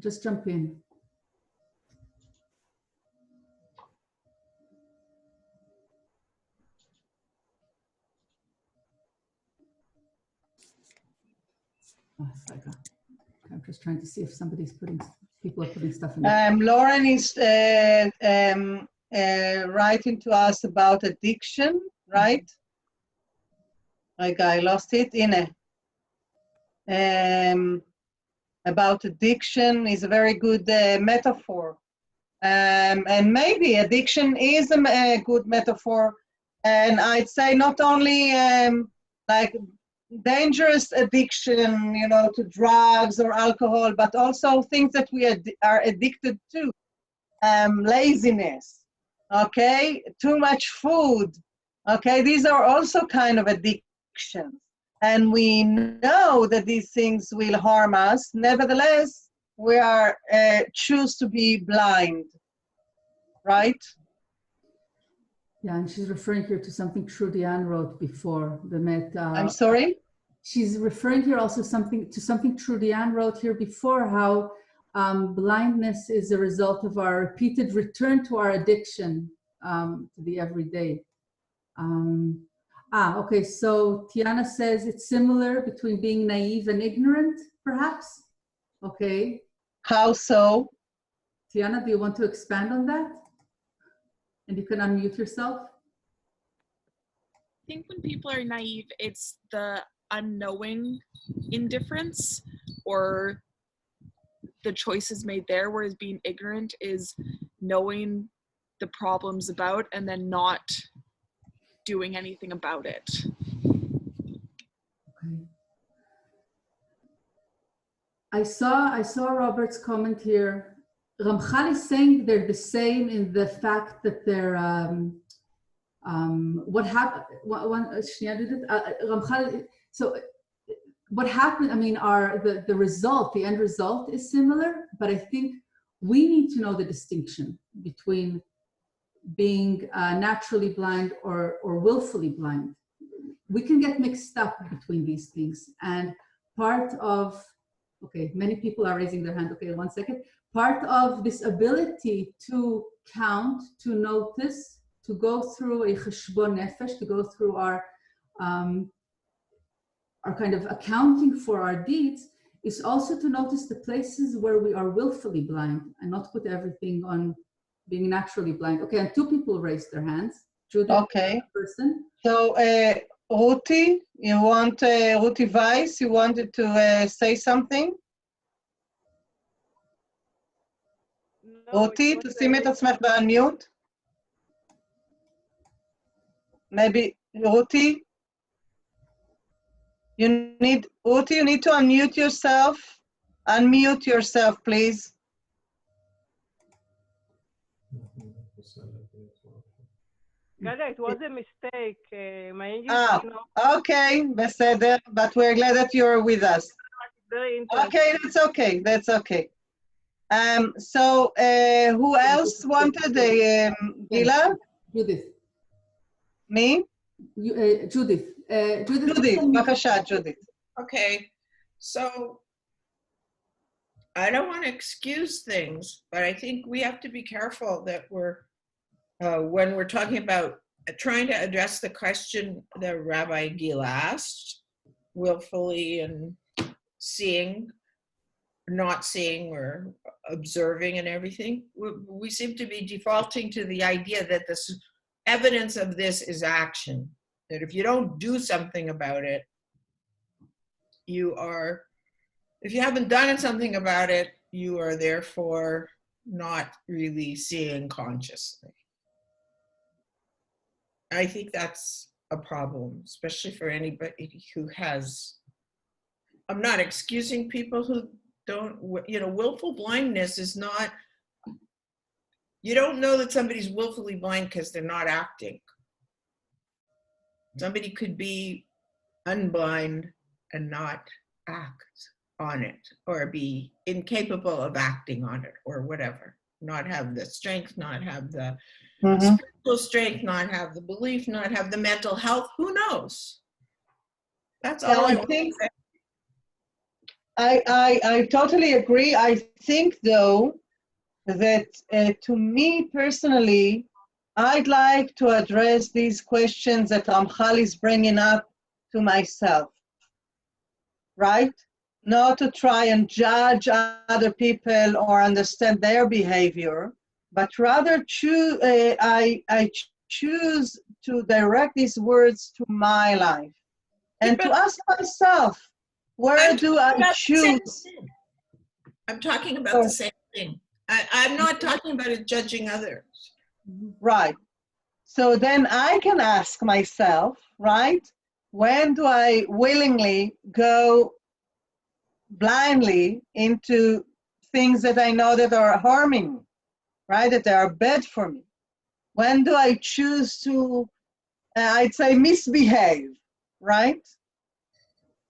Just jump in. Oh, I'm just trying to see if people are putting stuff in there. Lauren is writing to us about addiction, right? Like I lost it. About addiction is a very good metaphor. And maybe addiction is a good metaphor. And I'd say not only like dangerous addiction, you know, to drugs or alcohol, but also things that we are addicted to. Laziness, okay? Too much food, okay? These are also kind of addictions. And we know that these things will harm us. Nevertheless, we are choose to be blind, right? Yeah, and she's referring here to something Trudian wrote before the meta. I'm sorry? She's referring here also to something Trudian wrote here before, how blindness is a result of our repeated return to our addiction, to the everyday. Okay, so Tiana says it's similar between being naive and ignorant, perhaps? Okay. How so? Tiana, do you want to expand on that? And you can unmute yourself. I think when people are naive, it's the unknowing indifference or the choices made there, whereas being ignorant is knowing the problems about and then not doing anything about it. Okay. I saw Robert's comment here. Ramchal is saying they're the same in the fact that they're what happened. Ramchal. So what happened? I mean, the result, the end result is similar, but I think we need to know the distinction between being naturally blind or willfully blind. We can get mixed up between these things, and part of many people are raising their hand. Okay, 1 second. Part of this ability to count, to notice, to go through a cheshbon nefesh, to go through our kind of accounting for our deeds, is also to notice the places where we are willfully blind and not put everything on being naturally blind. Okay, and 2 people raised their hands. Judith, okay. Person. So, Ruti, Ruti Weiss, you wanted to say something? רותי, תשימי את עצמך באנמיוט. Maybe, Ruti, you need to unmute yourself. Unmute yourself, please. Galia, it was a mistake. My English is not... Okay, בסדר, but we're glad that you're with us. Very interesting. Okay, that's okay. So, who else wanted a Gila? Judith. Me? Judith. Judith, בבקשה, Judith. Okay, so I don't want to excuse things, but I think we have to be careful that when we're talking about trying to address the question that Rabbi Gila asked, willfully and seeing, not seeing or observing and everything, we seem to be defaulting to the idea that this evidence of this is action, that if you don't do something about it, if you haven't done something about it, you are therefore not really seeing consciously. I think that's a problem, especially for anybody who has, I'm not excusing people who don't, willful blindness is not, you don't know that somebody's willfully blind because they're not acting. Somebody could be unblind and not act on it or be incapable of acting on it or whatever. Not have the strength, not have the spiritual strength, not have the belief, not have the mental health. Who knows? That's all I think. I totally agree. I think, though, that to me personally, I'd like to address these questions that Ramchal is bringing up to myself, right? Not to try and judge other people or understand their behavior, but rather I choose to direct these words to my life and to ask myself, where do I choose? I'm talking about the same thing. I'm not talking about it judging others. Right. So then I can ask myself, right, when do I willingly go blindly into things that I know that are harming me, right, that they are bad for me? When do I choose to, I'd say, misbehave, right?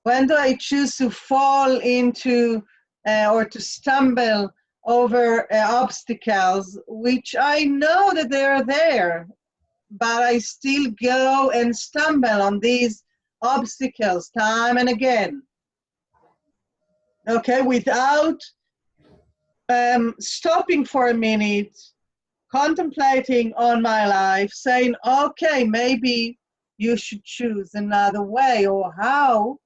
When do I choose to fall into or to stumble over obstacles, which I know that they're there, but I still go and stumble on these obstacles time and again, okay, without stopping for a minute, contemplating on my life, saying, okay, maybe you should choose another way, or how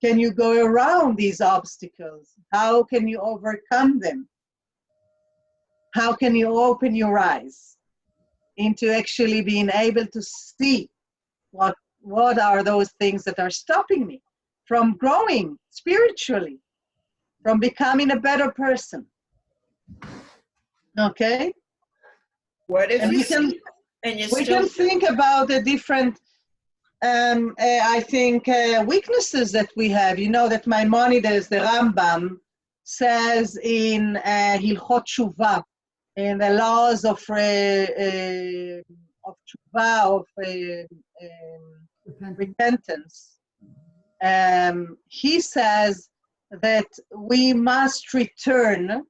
can you go around these obstacles? How can you overcome them? How can you open your eyes into actually being able to see what are those things that are stopping me from growing spiritually, from becoming a better person? Okay? What if and you we can think about the different I think weaknesses that we have. You know that Maimonides, the Rambam, says in Hilchot Tshuva, in the laws of tshuva, of repentance, he says that we must return,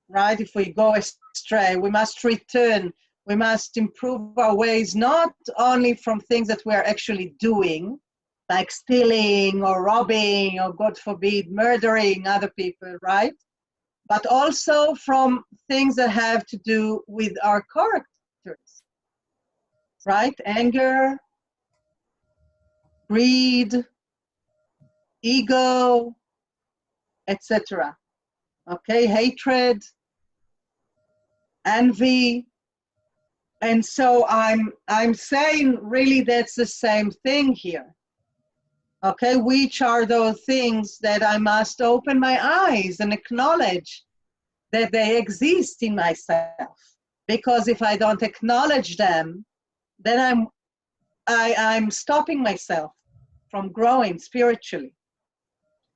right? If we go astray, we must return. We must improve our ways, not only from things that we're actually doing, like stealing or robbing or, God forbid, murdering other people, right? But also from things that have to do with our characters, right? Anger, greed, ego, etc. Okay, hatred, envy. And so I'm saying really that's the same thing here. Okay, which are those things that I must open my eyes and acknowledge that they exist in myself? Because if I don't acknowledge them, then I'm stopping myself from growing spiritually,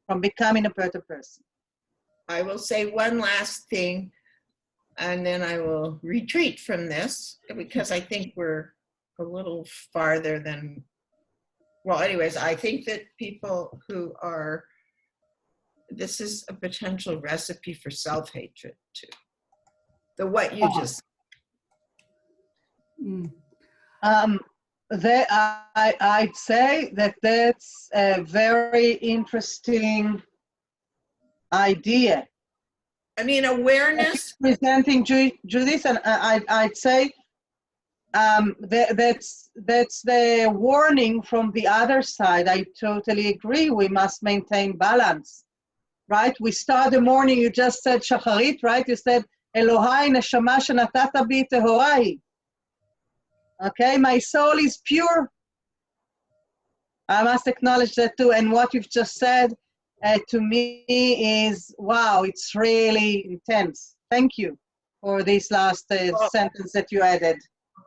from becoming a better person. I will say one last thing, and then I will retreat from this, because I think we're a little farther than, well, anyways, I think that people who are, this is a potential recipe for self-hatred too. What you just. I'd say that that's a very interesting idea. I mean, awareness. Presenting Judith, and I'd say that's the warning from the other side. I totally agree. We must maintain balance, right? We start the morning, you just said Shacharit, right? You said, Elohai neshama shenatata bi tehorai. Okay, my soul is pure. I must acknowledge that too. And what you've just said to me is, wow, it's really intense. Thank you for this last sentence that you added.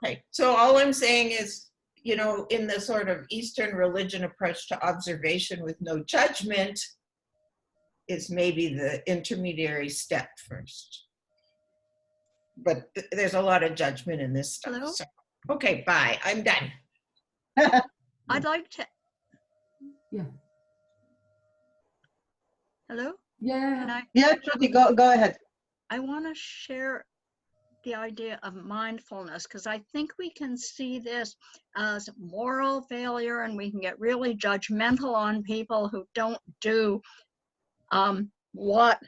Okay, so all I'm saying is, you know, in the sort of Eastern religion approach to observation with no judgment is maybe the intermediary step first. But there's a lot of judgment in this stuff. Hello? So, okay, bye. I'm done. I'd like to. Yeah. Hello? Yeah. Can I? Yeah, Trudy, go ahead. I want to share the idea of mindfulness because I think we can see this as moral failure and we can get really judgmental on people who don't do what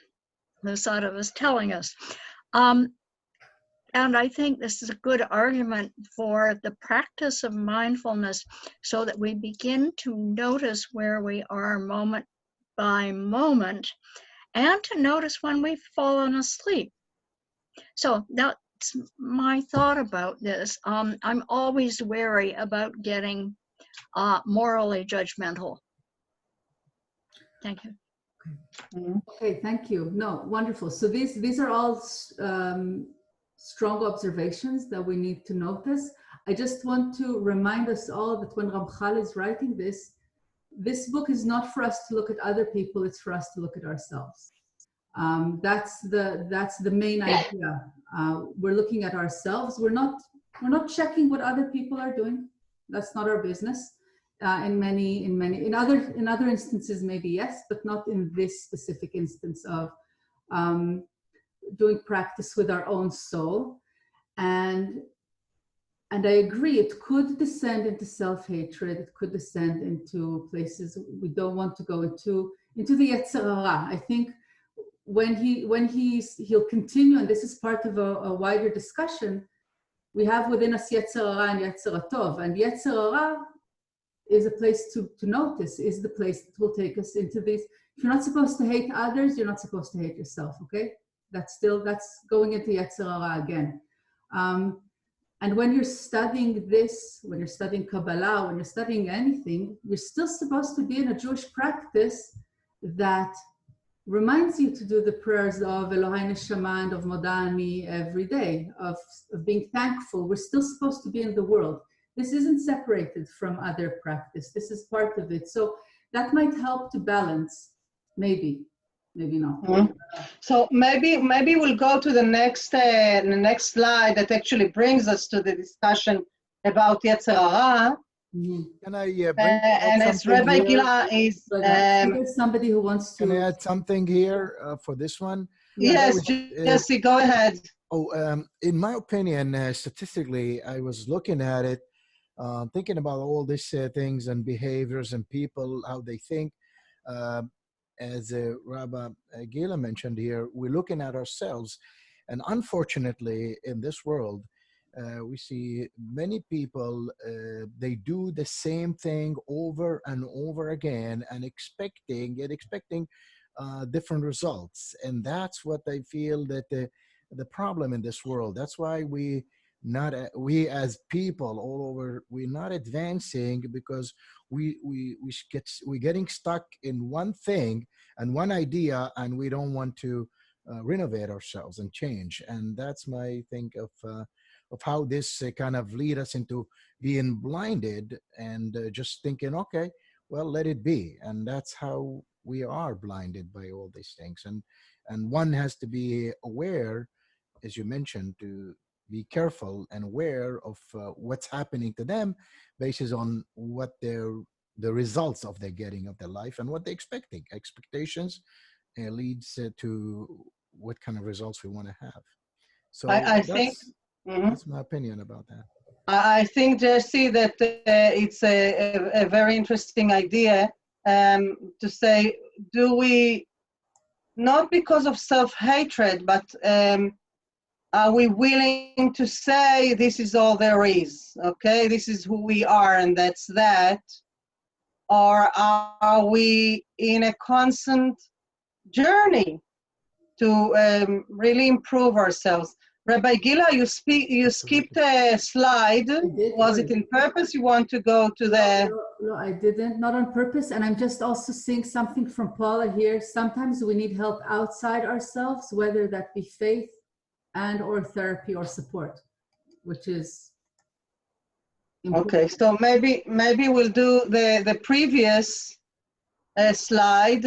the Sadan was telling us. And I think this is a good argument for the practice of mindfulness so that we begin to notice where we are moment by moment and to notice when we've fallen asleep. So that's my thought about this. I'm always wary about getting morally judgmental. Thank you. Okay, thank you. No, wonderful. So these are all strong observations that we need to notice. I just want to remind us all that when Ramchal is writing this book is not for us to look at other people, it's for us to look at ourselves. That's the main idea. We're looking at ourselves. We're not checking what other people are doing. That's not our business. In other instances maybe yes, but not in this specific instance of doing practice with our own soul. And I agree, it could descend into self-hatred, it could descend into places we don't want to go into the Yetzer Hara. I think when he'll continue, and this is part of a wider discussion, we have within us Yetzer Hara and Yetzer Tov, and Yetzer Hara is a place to notice, is the place that will take us into these. If you're not supposed to hate others, you're not supposed to hate yourself, okay? That's going into Yetzer Hara again. And when you're studying this, when you're studying Kabbalah, when you're studying anything, you're still supposed to be in a Jewish practice that reminds you to do the prayers of Elohai Neshama and of Modani every day, of being thankful. We're still supposed to be in the world. This isn't separated from other practice. This is part of it. So that might help to balance, maybe not. Mm-hmm. So maybe we'll go to the next slide that actually brings us to the discussion about Yetzer Hara. Can I bring and as Rabbi Gila is there's somebody who wants to. Can I add something here for this one? Yes, Jesse, go ahead. In my opinion, statistically, I was looking at it, thinking about all these things and behaviors and people, how they think. As Rabbi Gila mentioned here, we're looking at ourselves. And unfortunately, in this world, we see many people, they do the same thing over and over again and expecting different results. And that's what I feel that the problem in this world. That's why we as people all over, we're not advancing because we're getting stuck in one thing and one idea, and we don't want to renovate ourselves and change. And that's my think of how this kind of lead us into being blinded and just thinking, okay, well, let it be. And that's how we are blinded by all these things. And one has to be aware, as you mentioned, to be careful and aware of what's happening to them based on what the results of their getting of their life and what they're expecting. Expectations leads to what kind of results we want to have. So I think that's my opinion about that. I think, Jesse, that it's a very interesting idea to say, do we, not because of self-hatred, but are we willing to say this is all there is, okay? This is who we are and that's that. Or are we in a constant journey to really improve ourselves? Rabbi Gila, you skipped a slide. Was it in purpose? You want to go to the... No, I didn't, not on purpose. And I'm just also seeing something from Paula here. Sometimes we need help outside ourselves, whether that be faith and or therapy or support, which is important. Okay, so maybe we'll do the previous slide.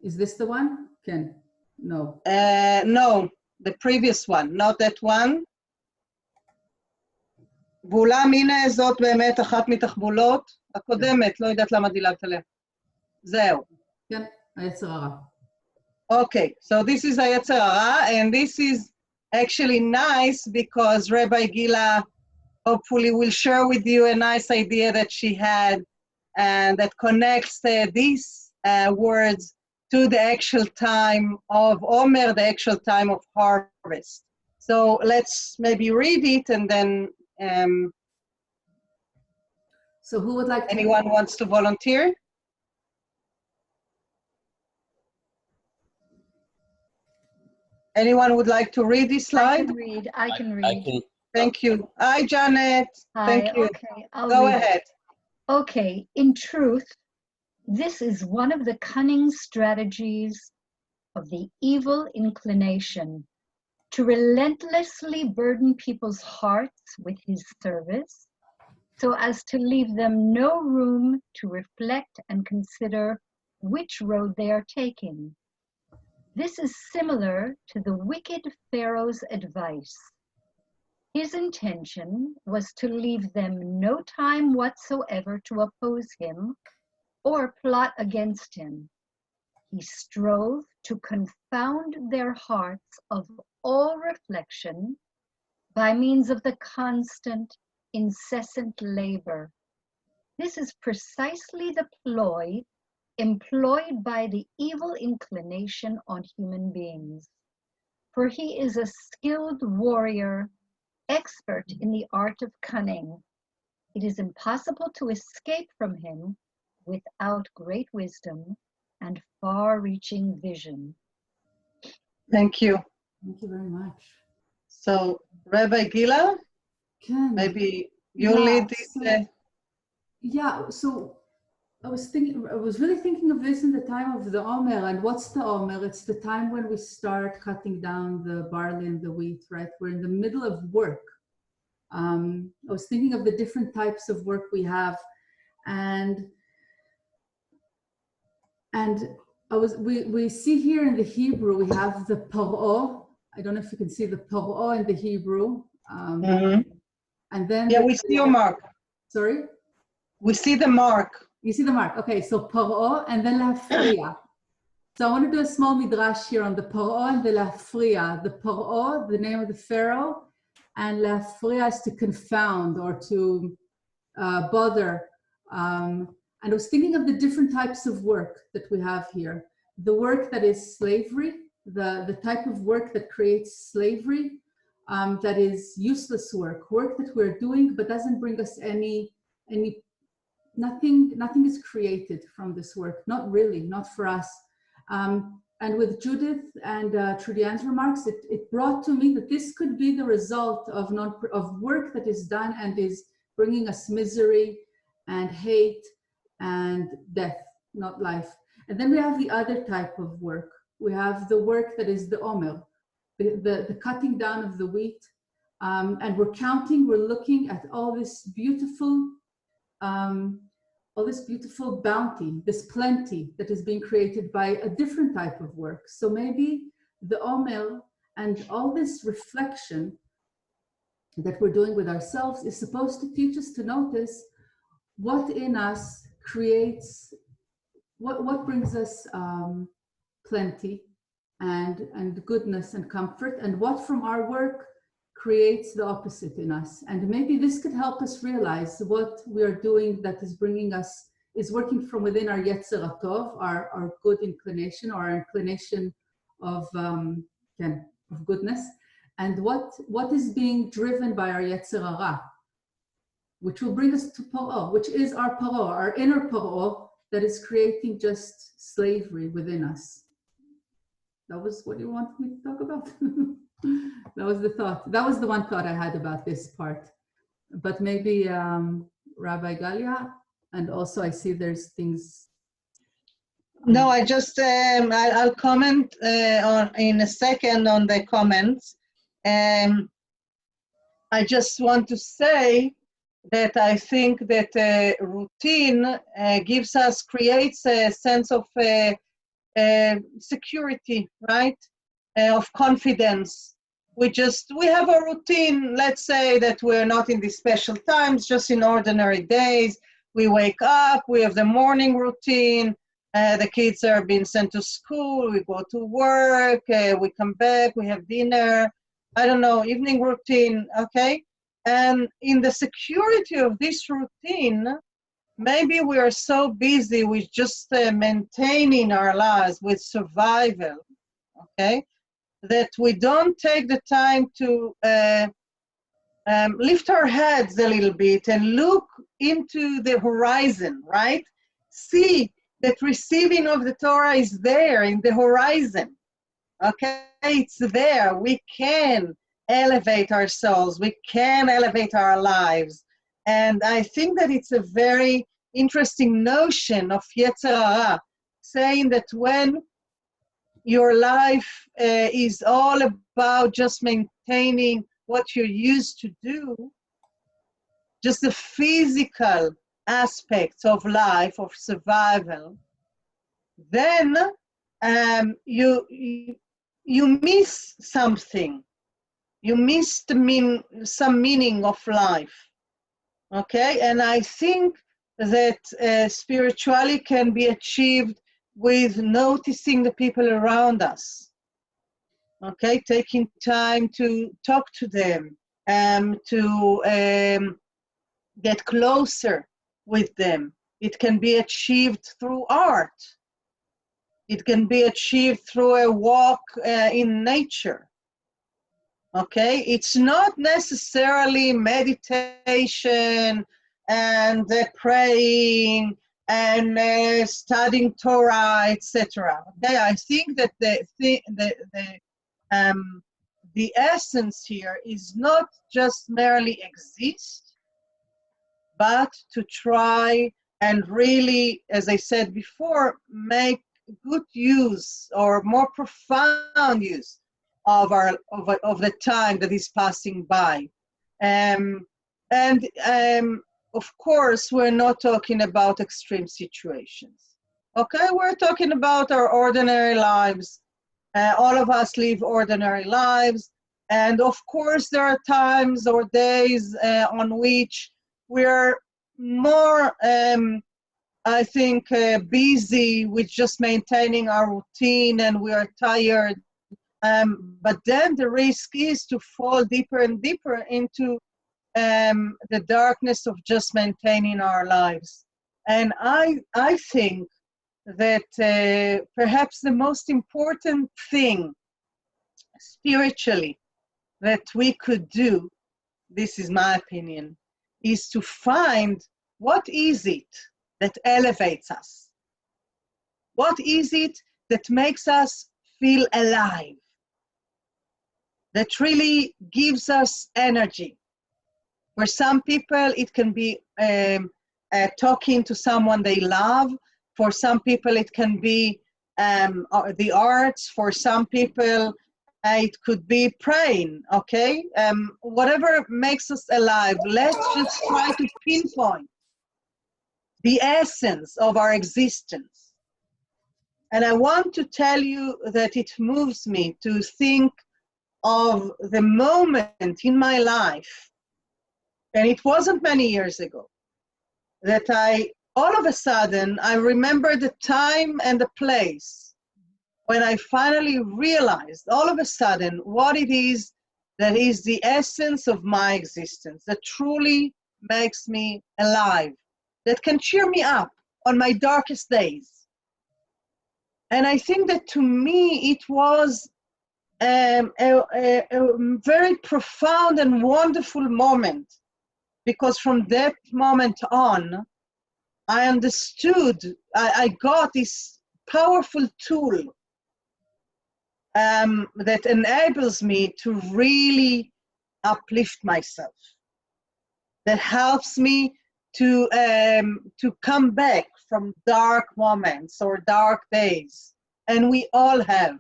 Is this the one? Ken? No. No, the previous one, not that one. ואולם הנה זאת באמת אחת מתחבולות הקודמת, לא יודעת למה דילגת עליה. זהו. כן, היצר הרע. Okay, so this is a Yetzer Hara, and this is actually nice because Rabbi Gila hopefully will share with you a nice idea that she had and that connects these words to the actual time of Omer, the actual time of harvest. So let's maybe read it and then so who would like to? Anyone wants to volunteer? Anyone would like to read this slide? I can read. Thank you. Hi, Janet. Hi, Thank you. okay, I'll Go read. ahead. Okay, in truth, this is one of the cunning strategies of the evil inclination to relentlessly burden people's hearts with his service, so as to leave them no room to reflect and consider which road they are taking. This is similar to the wicked Pharaoh's advice. His intention was to leave them no time whatsoever to oppose him or plot against him. He strove to confound their hearts of all reflection by means of the constant, incessant labor. This is precisely the ploy employed by the evil inclination on human beings. For he is a skilled warrior, expert in the art of cunning. It is impossible to escape from him without great wisdom and far-reaching vision. Thank you. Thank you very much. So, Rabbi Gila, maybe you lead this. Yeah, so I was really thinking of this in the time of the Omer. And what's the Omer? It's the time when we start cutting down the barley and the wheat, right? We're in the middle of work. I was thinking of the different types of work we have, and we see here in the Hebrew, we have the paro. I don't know if you can see the paro in the Hebrew. And then we see your mark. Sorry? We see the mark. You see the mark. Okay, so paro and then lafriya. So I want to do a small midrash here on the paro and the lafriya. The paro, the name of the pharaoh, and lafriya is to confound or to bother. And I was thinking of the different types of work that we have here. The work that is slavery, the type of work that creates slavery, that is useless work that we're doing but doesn't bring us nothing is created from this work, not really, not for us. And with Judith and Trudian's remarks, it brought to me that this could be the result of work that is done and is bringing us misery and hate and death, not life. And then we have the other type of work. We have the work that is the Omer, the cutting down of the wheat. And we're looking at all this beautiful bounty, this plenty that is being created by a different type of work. So maybe the Omer and all this reflection that we're doing with ourselves is supposed to teach us to notice what in us creates, what brings us plenty and goodness and comfort, and what from our work creates the opposite in us. And maybe this could help us realize what we are doing that is bringing us, is working from within our Yetzer Tov, our good inclination, or our inclination of goodness, and what is being driven by our Yetzer Hara, which will bring us to Paro, which is our Paro, our inner Paro that is creating just slavery within us. That was what you wanted me to talk about? That was the thought. That was the one thought I had about this part. But maybe Rabbi Galia, and also I see there's things. No, I just, I'll comment in a second on the comments. I just want to say that I think that routine creates a sense of security, right? Of confidence. We have a routine. Let's say that we're not in these special times, just in ordinary days. We wake up, we have the morning routine, The kids are being sent to school, we go to work, we come back, we have dinner, I don't know, evening routine, okay? And in the security of this routine, maybe we are so busy with just maintaining our lives, with survival, okay, that we don't take the time to lift our heads a little bit and look into the horizon, right? See that receiving of the Torah is there in the horizon, okay? It's there. We can elevate our souls. We can elevate our lives. And I think that it's a very interesting notion of Yetzer Hara, saying that when your life is all about just maintaining what you're used to do, just the physical aspects of life, of survival, then you miss something. You miss some meaning of life, okay? And I think that spirituality can be achieved with noticing the people around us, okay? Taking time to talk to them, to get closer with them. It can be achieved through art. It can be achieved through a walk in nature. Okay, it's not necessarily meditation and praying and studying Torah, etc. Okay, I think that the essence here is not just merely exist, but to try and really, as I said before, make good use or more profound use of the time that is passing by. Of course, we're not talking about extreme situations. Okay, we're talking about our ordinary lives. All of us live ordinary lives. And of course, there are times or days on which we're more, I think, busy with just maintaining our routine and we are tired. But then the risk is to fall deeper and deeper into the darkness of just maintaining our lives. And I think that perhaps the most important thing spiritually that we could do, this is my opinion, is to find what is it that elevates us? What is it that makes us feel alive? That really gives us energy. For some people, it can be talking to someone they love. For some people, it can be the arts. For some people, it could be praying, okay? Whatever makes us alive, let's just try to pinpoint the essence of our existence. And I want to tell you that it moves me to think of the moment in my life, and it wasn't many years ago, that all of a sudden, I remember the time and the place when I finally realized all of a sudden what it is that is the essence of my existence, that truly makes me alive, that can cheer me up on my darkest days. And I think that to me, it was a very profound and wonderful moment, because from that moment on, I understood, I got this powerful tool that enables me to really uplift myself, that helps me to come back from dark moments or dark days. And we all have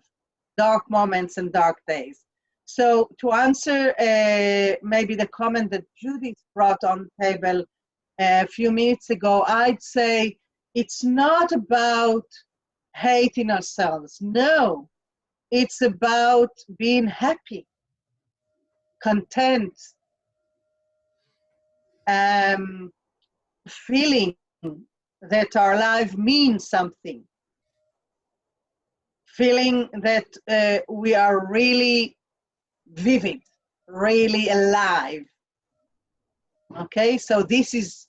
dark moments and dark days. So to answer maybe the comment that Judith brought on the table a few minutes ago, I'd say it's not about hating ourselves. No, it's about being happy, content, feeling that our life means something. feeling that we are really vivid, really alive. Okay, so this is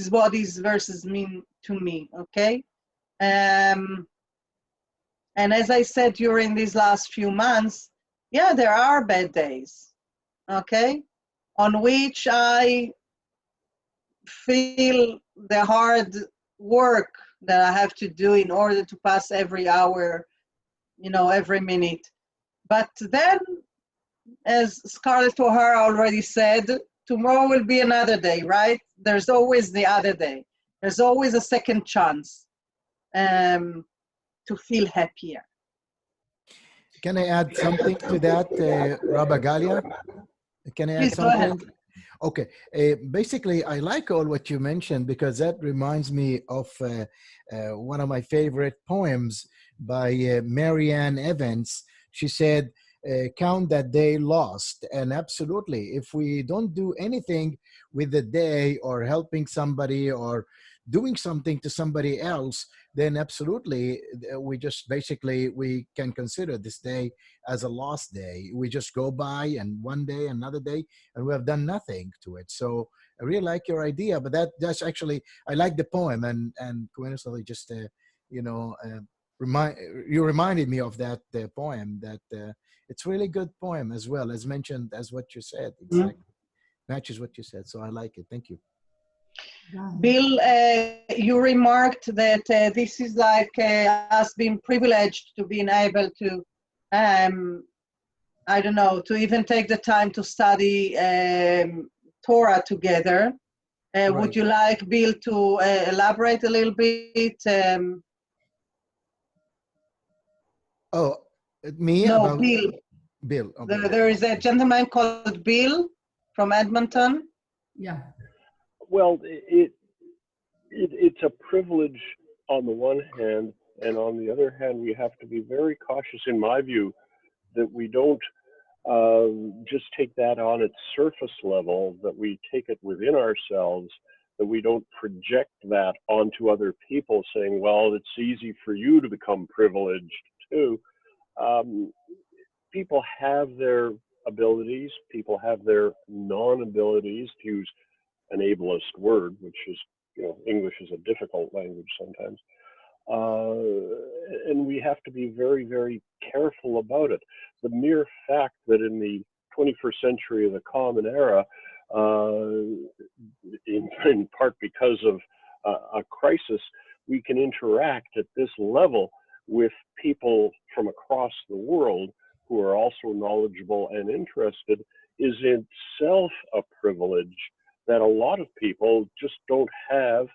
what these verses mean to me. Okay, and as I said during these last few months, yeah, there are bad days. Okay, on which I feel the hard work that I have to do in order to pass every hour, you know, every minute. But then, as Scarlett O'Hara already said, tomorrow will be another day, right? There's always the other day. There's always a second chance to feel happier. Can I add something to that, Rabbi Galia? Can I add Please go ahead. something? Okay. Basically, I like all what you mentioned because that reminds me of one of my favorite poems by Marianne Evans. She said, count that day lost. And absolutely, if we don't do anything with the day or helping somebody or doing something to somebody else, then absolutely, we just basically, we can consider this day as a lost day. We just go by and one day, another day, and we have done nothing to it. So I really like your idea, but that's actually, I like the poem, and coincidentally just, you know, you reminded me of that poem, that it's really good poem as well, as mentioned as what you said, exactly. Matches what you said, so I like it. Thank you. Bill, you remarked that this is like us being privileged to being able to, I don't know, to even take the time to study Torah together. Right. Would you like Bill to elaborate a little bit? Oh, me? No, about Bill. Bill. Okay. There is a gentleman called Bill from Edmonton. Yeah. Well, it's a privilege on the one hand, and on the other hand, we have to be very cautious, in my view, that we don't just take that on its surface level, that we take it within ourselves, that we don't project that onto other people saying, well, it's easy for you to become privileged too. People have their abilities, people have their non-abilities, to use an ableist word, which is, you know, English is a difficult language sometimes. And we have to be very, very careful about it. The mere fact that in the 21st century of the Common Era, in part because of a crisis, we can interact at this level with people from across the world who are also knowledgeable and interested, is itself a privilege that a lot of people just don't have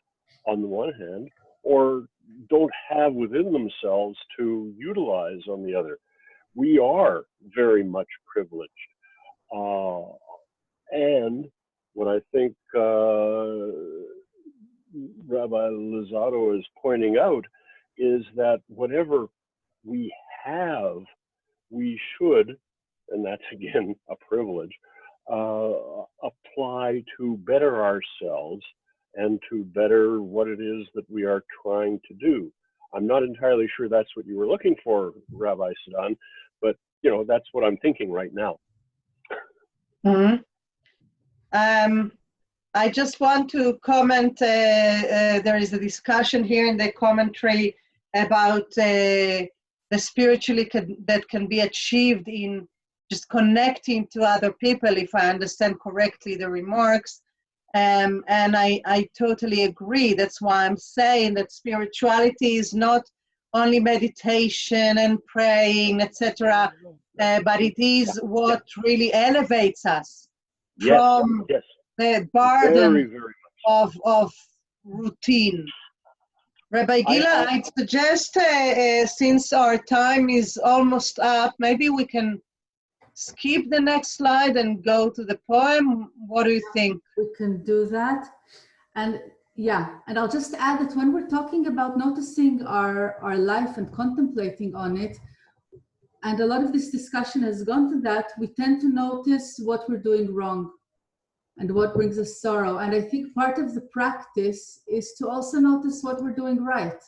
on the one hand, or don't have within themselves to utilize on the other. We are very much privileged. And what I think Rabbi Lozado is pointing out is that whatever we have, we should, and that's again a privilege, apply to better ourselves and to better what it is that we are trying to do. I'm not entirely sure that's what you were looking for, Rabbi Sadan, but you know, that's what I'm thinking right now. I just want to comment, there is a discussion here in the commentary about the spiritually that can be achieved in just connecting to other people, if I understand correctly the remarks. And I totally agree. That's why I'm saying that spirituality is not only meditation and praying, etc., but it is what really elevates us from the burden of routine. Rabbi Gila, I'd suggest, since our time is almost up, maybe we can skip the next slide and go to the poem. What do you think? We can do that. And yeah, and I'll just add that when we're talking about noticing our life and contemplating on it, and a lot of this discussion has gone to that, we tend to notice what we're doing wrong and what brings us sorrow. And I think part of the practice is to also notice what we're doing right.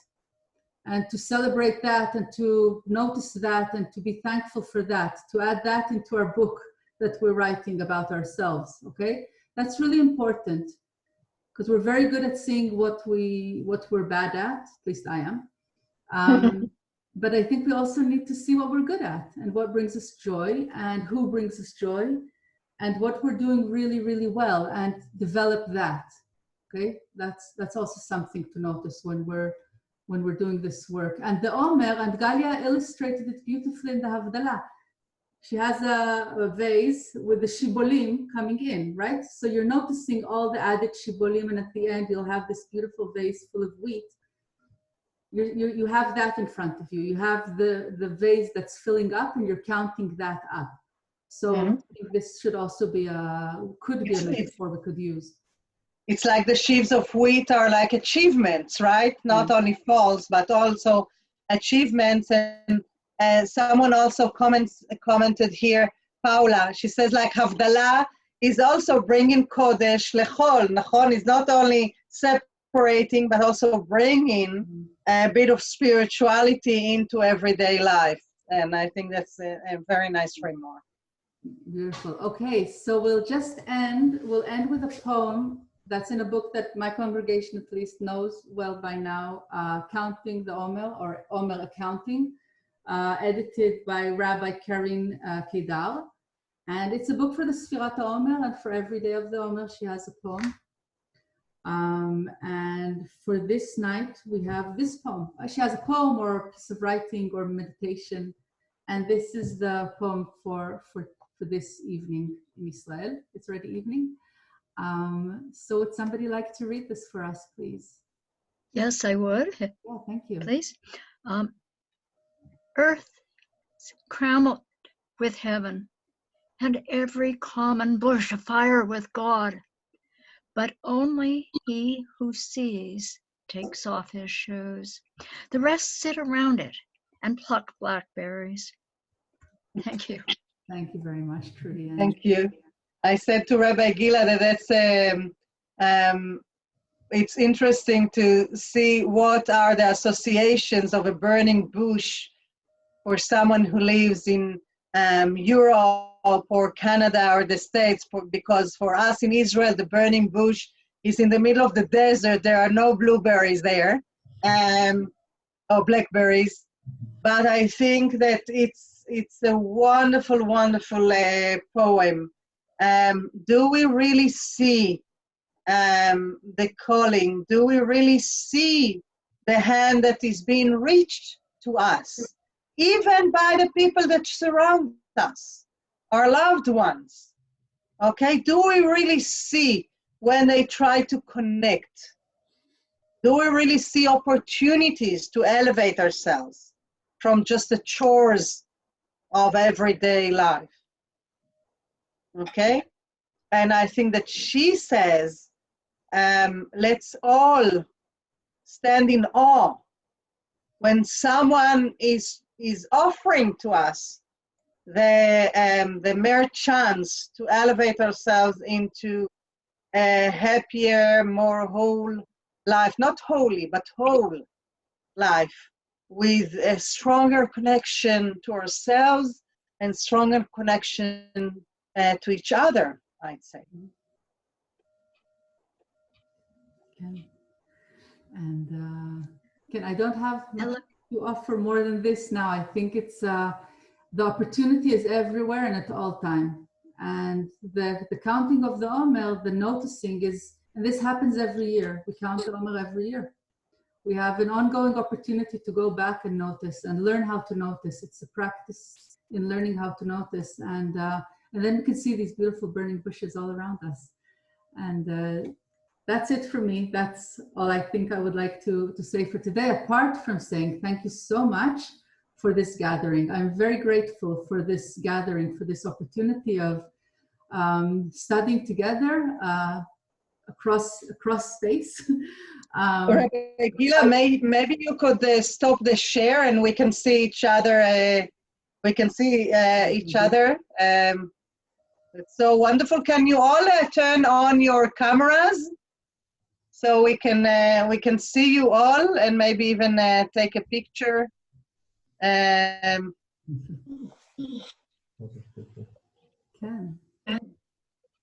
and to celebrate that and to notice that and to be thankful for that, to add that into our book that we're writing about ourselves, okay? That's really important because we're very good at seeing what we're bad at least I am. But I think we also need to see what we're good at and what brings us joy and who brings us joy and what we're doing really, really well and develop that, okay? That's also something to notice when we're doing this work. And the Omer, and Galia illustrated it beautifully in the Havdalah. She has a vase with the shibolim coming in, right? So you're noticing all the added shibolim, and at the end you'll have this beautiful vase full of wheat. You have that in front of you. You have the vase that's filling up, and you're counting that up. So I think this should also be could be a metaphor we could use. It's like the sheaves of wheat are like achievements, right? Not only falls, but also achievements. And someone also commented here, Paula, she says like Havdalah is also bringing Kodesh lechol. Nachon is not only separating, but also bringing a bit of spirituality into everyday life. And I think that's a very nice remark. Beautiful. Okay, so we'll end with a poem that's in a book that my congregation at least knows well by now, Counting the Omer, or Omer Accounting, edited by Rabbi Caine Kedar. And it's a book for the Sfirat Omer, and for every day of the Omer she has a poem. And for this night we have this poem. She has a poem or a piece of writing or meditation, and this is the poem for this evening in Israel. It's already evening. So would somebody like to read this for us, please? Yes, I would. Yeah, thank you. Please. Earth is crammed with heaven, and every common bush afire with God. But only he who sees takes off his shoes. The rest sit around it and pluck blackberries. Thank you. Thank you very much, Trudy. Thank you. I said to Rabbi Gila that it's interesting to see what are the associations of a burning bush for someone who lives in Europe or Canada or the States, because for us in Israel, the burning bush is in the middle of the desert. There are no blueberries there, or blackberries. But I think that it's a wonderful, wonderful poem. Do we really see the calling? Do we really see the hand that is being reached to us, even by the people that surround us, our loved ones? Okay, do we really see when they try to connect? Do we really see opportunities to elevate ourselves from just the chores of everyday life? Okay, and I think that she says, let's all stand in awe when someone is offering to us the mere chance to elevate ourselves into a happier, more whole life, not holy, but whole life, with a stronger connection to ourselves and stronger connection to each other, I'd say. Okay. And I don't have much to offer more than this now. I think it's the opportunity is everywhere and at all time. And the counting of the Omer, the noticing is, and this happens every year. We count the Omer every year. We have an ongoing opportunity to go back and notice and learn how to notice. It's a practice in learning how to notice. And then we can see these beautiful burning bushes all around us. And that's it for me. That's all I think I would like to say for today, apart from saying thank you so much for this gathering. I'm very grateful for this gathering, for this opportunity of studying together across space. Gila, maybe you could stop the share and we can see each other. We can see each other. It's so wonderful. Can you all turn on your cameras so we can see you all and maybe even take a picture.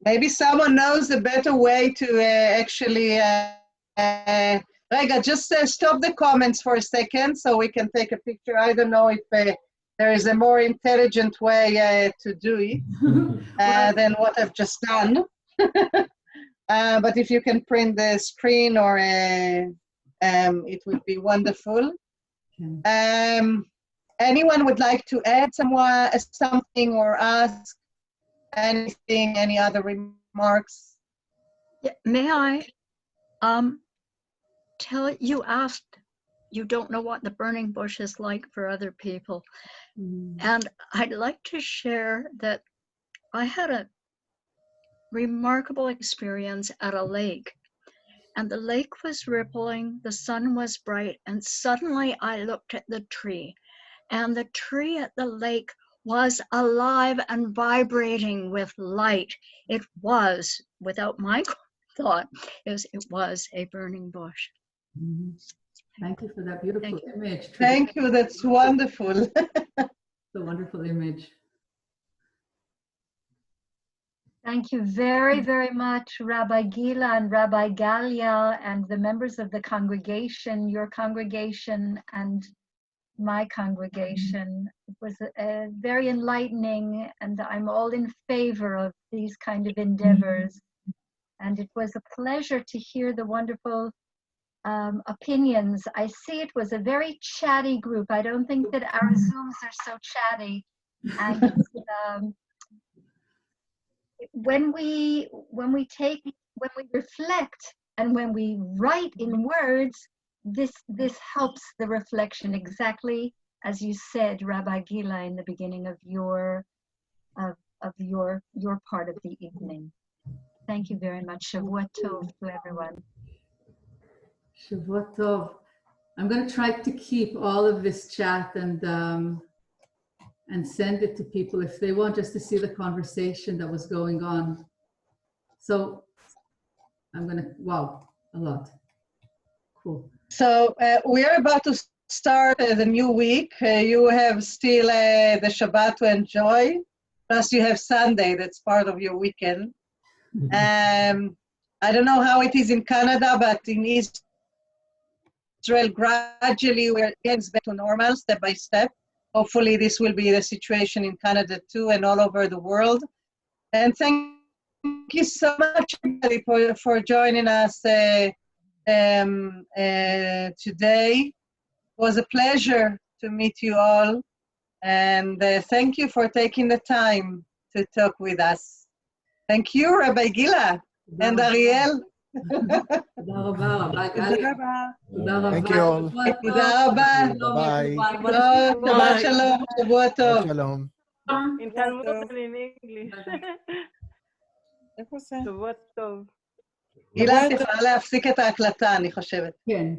Maybe someone knows a better way to actually. Rega, just stop the comments for a second so we can take a picture. I don't know if there is a more intelligent way to do it than what I've just done. But if you can print the screen or it would be wonderful. Anyone would like to add something or ask anything, any other remarks? Yeah, may I tell you asked, you don't know what the burning bush is like for other people. And I'd like to share that I had a remarkable experience at a lake. And the lake was rippling, the sun was bright, and suddenly I looked at the tree. And the tree at the lake was alive and vibrating with light. It was, without my thought, it was a burning bush. Thank you for that beautiful image. Thank you, that's wonderful. It's a wonderful image. Thank you very, very much, Rabbi Gila and Rabbi Galia and the members of the congregation, your congregation and my congregation. It was very enlightening, and I'm all in favor of these kind of endeavors. And it was a pleasure to hear the wonderful opinions. I see it was a very chatty group. I don't think that our Zooms are so chatty. And when we reflect and when we write in words, this helps the reflection, exactly as you said, Rabbi Gila, in the beginning of your part of the evening. Thank you very much. Shavua Tov to everyone. Shavua Tov. I'm going to try to keep all of this chat and send it to people if they want, just to see the conversation that was going on. So I'm going to, wow, a lot. Cool. So we are about to start the new week. You have still the Shabbat to enjoy, plus you have Sunday, that's part of your weekend. I don't know how it is in Canada, but in Israel, gradually we're getting back to normal, step by step. Hopefully this will be the situation in Canada too and all over the world. And thank you so much, everybody, for joining us today. It was a pleasure to meet you all. And thank you for taking the time to talk with us. Thank you, Rabbi Gila and Ariel. Thank you all. Bye. Shabbat shalom. Shavua tov. Shalom. In Talmud in English. שבוע טוב. גילה, את יכולה להפסיק את ההקלטה, אני חושבת. כן.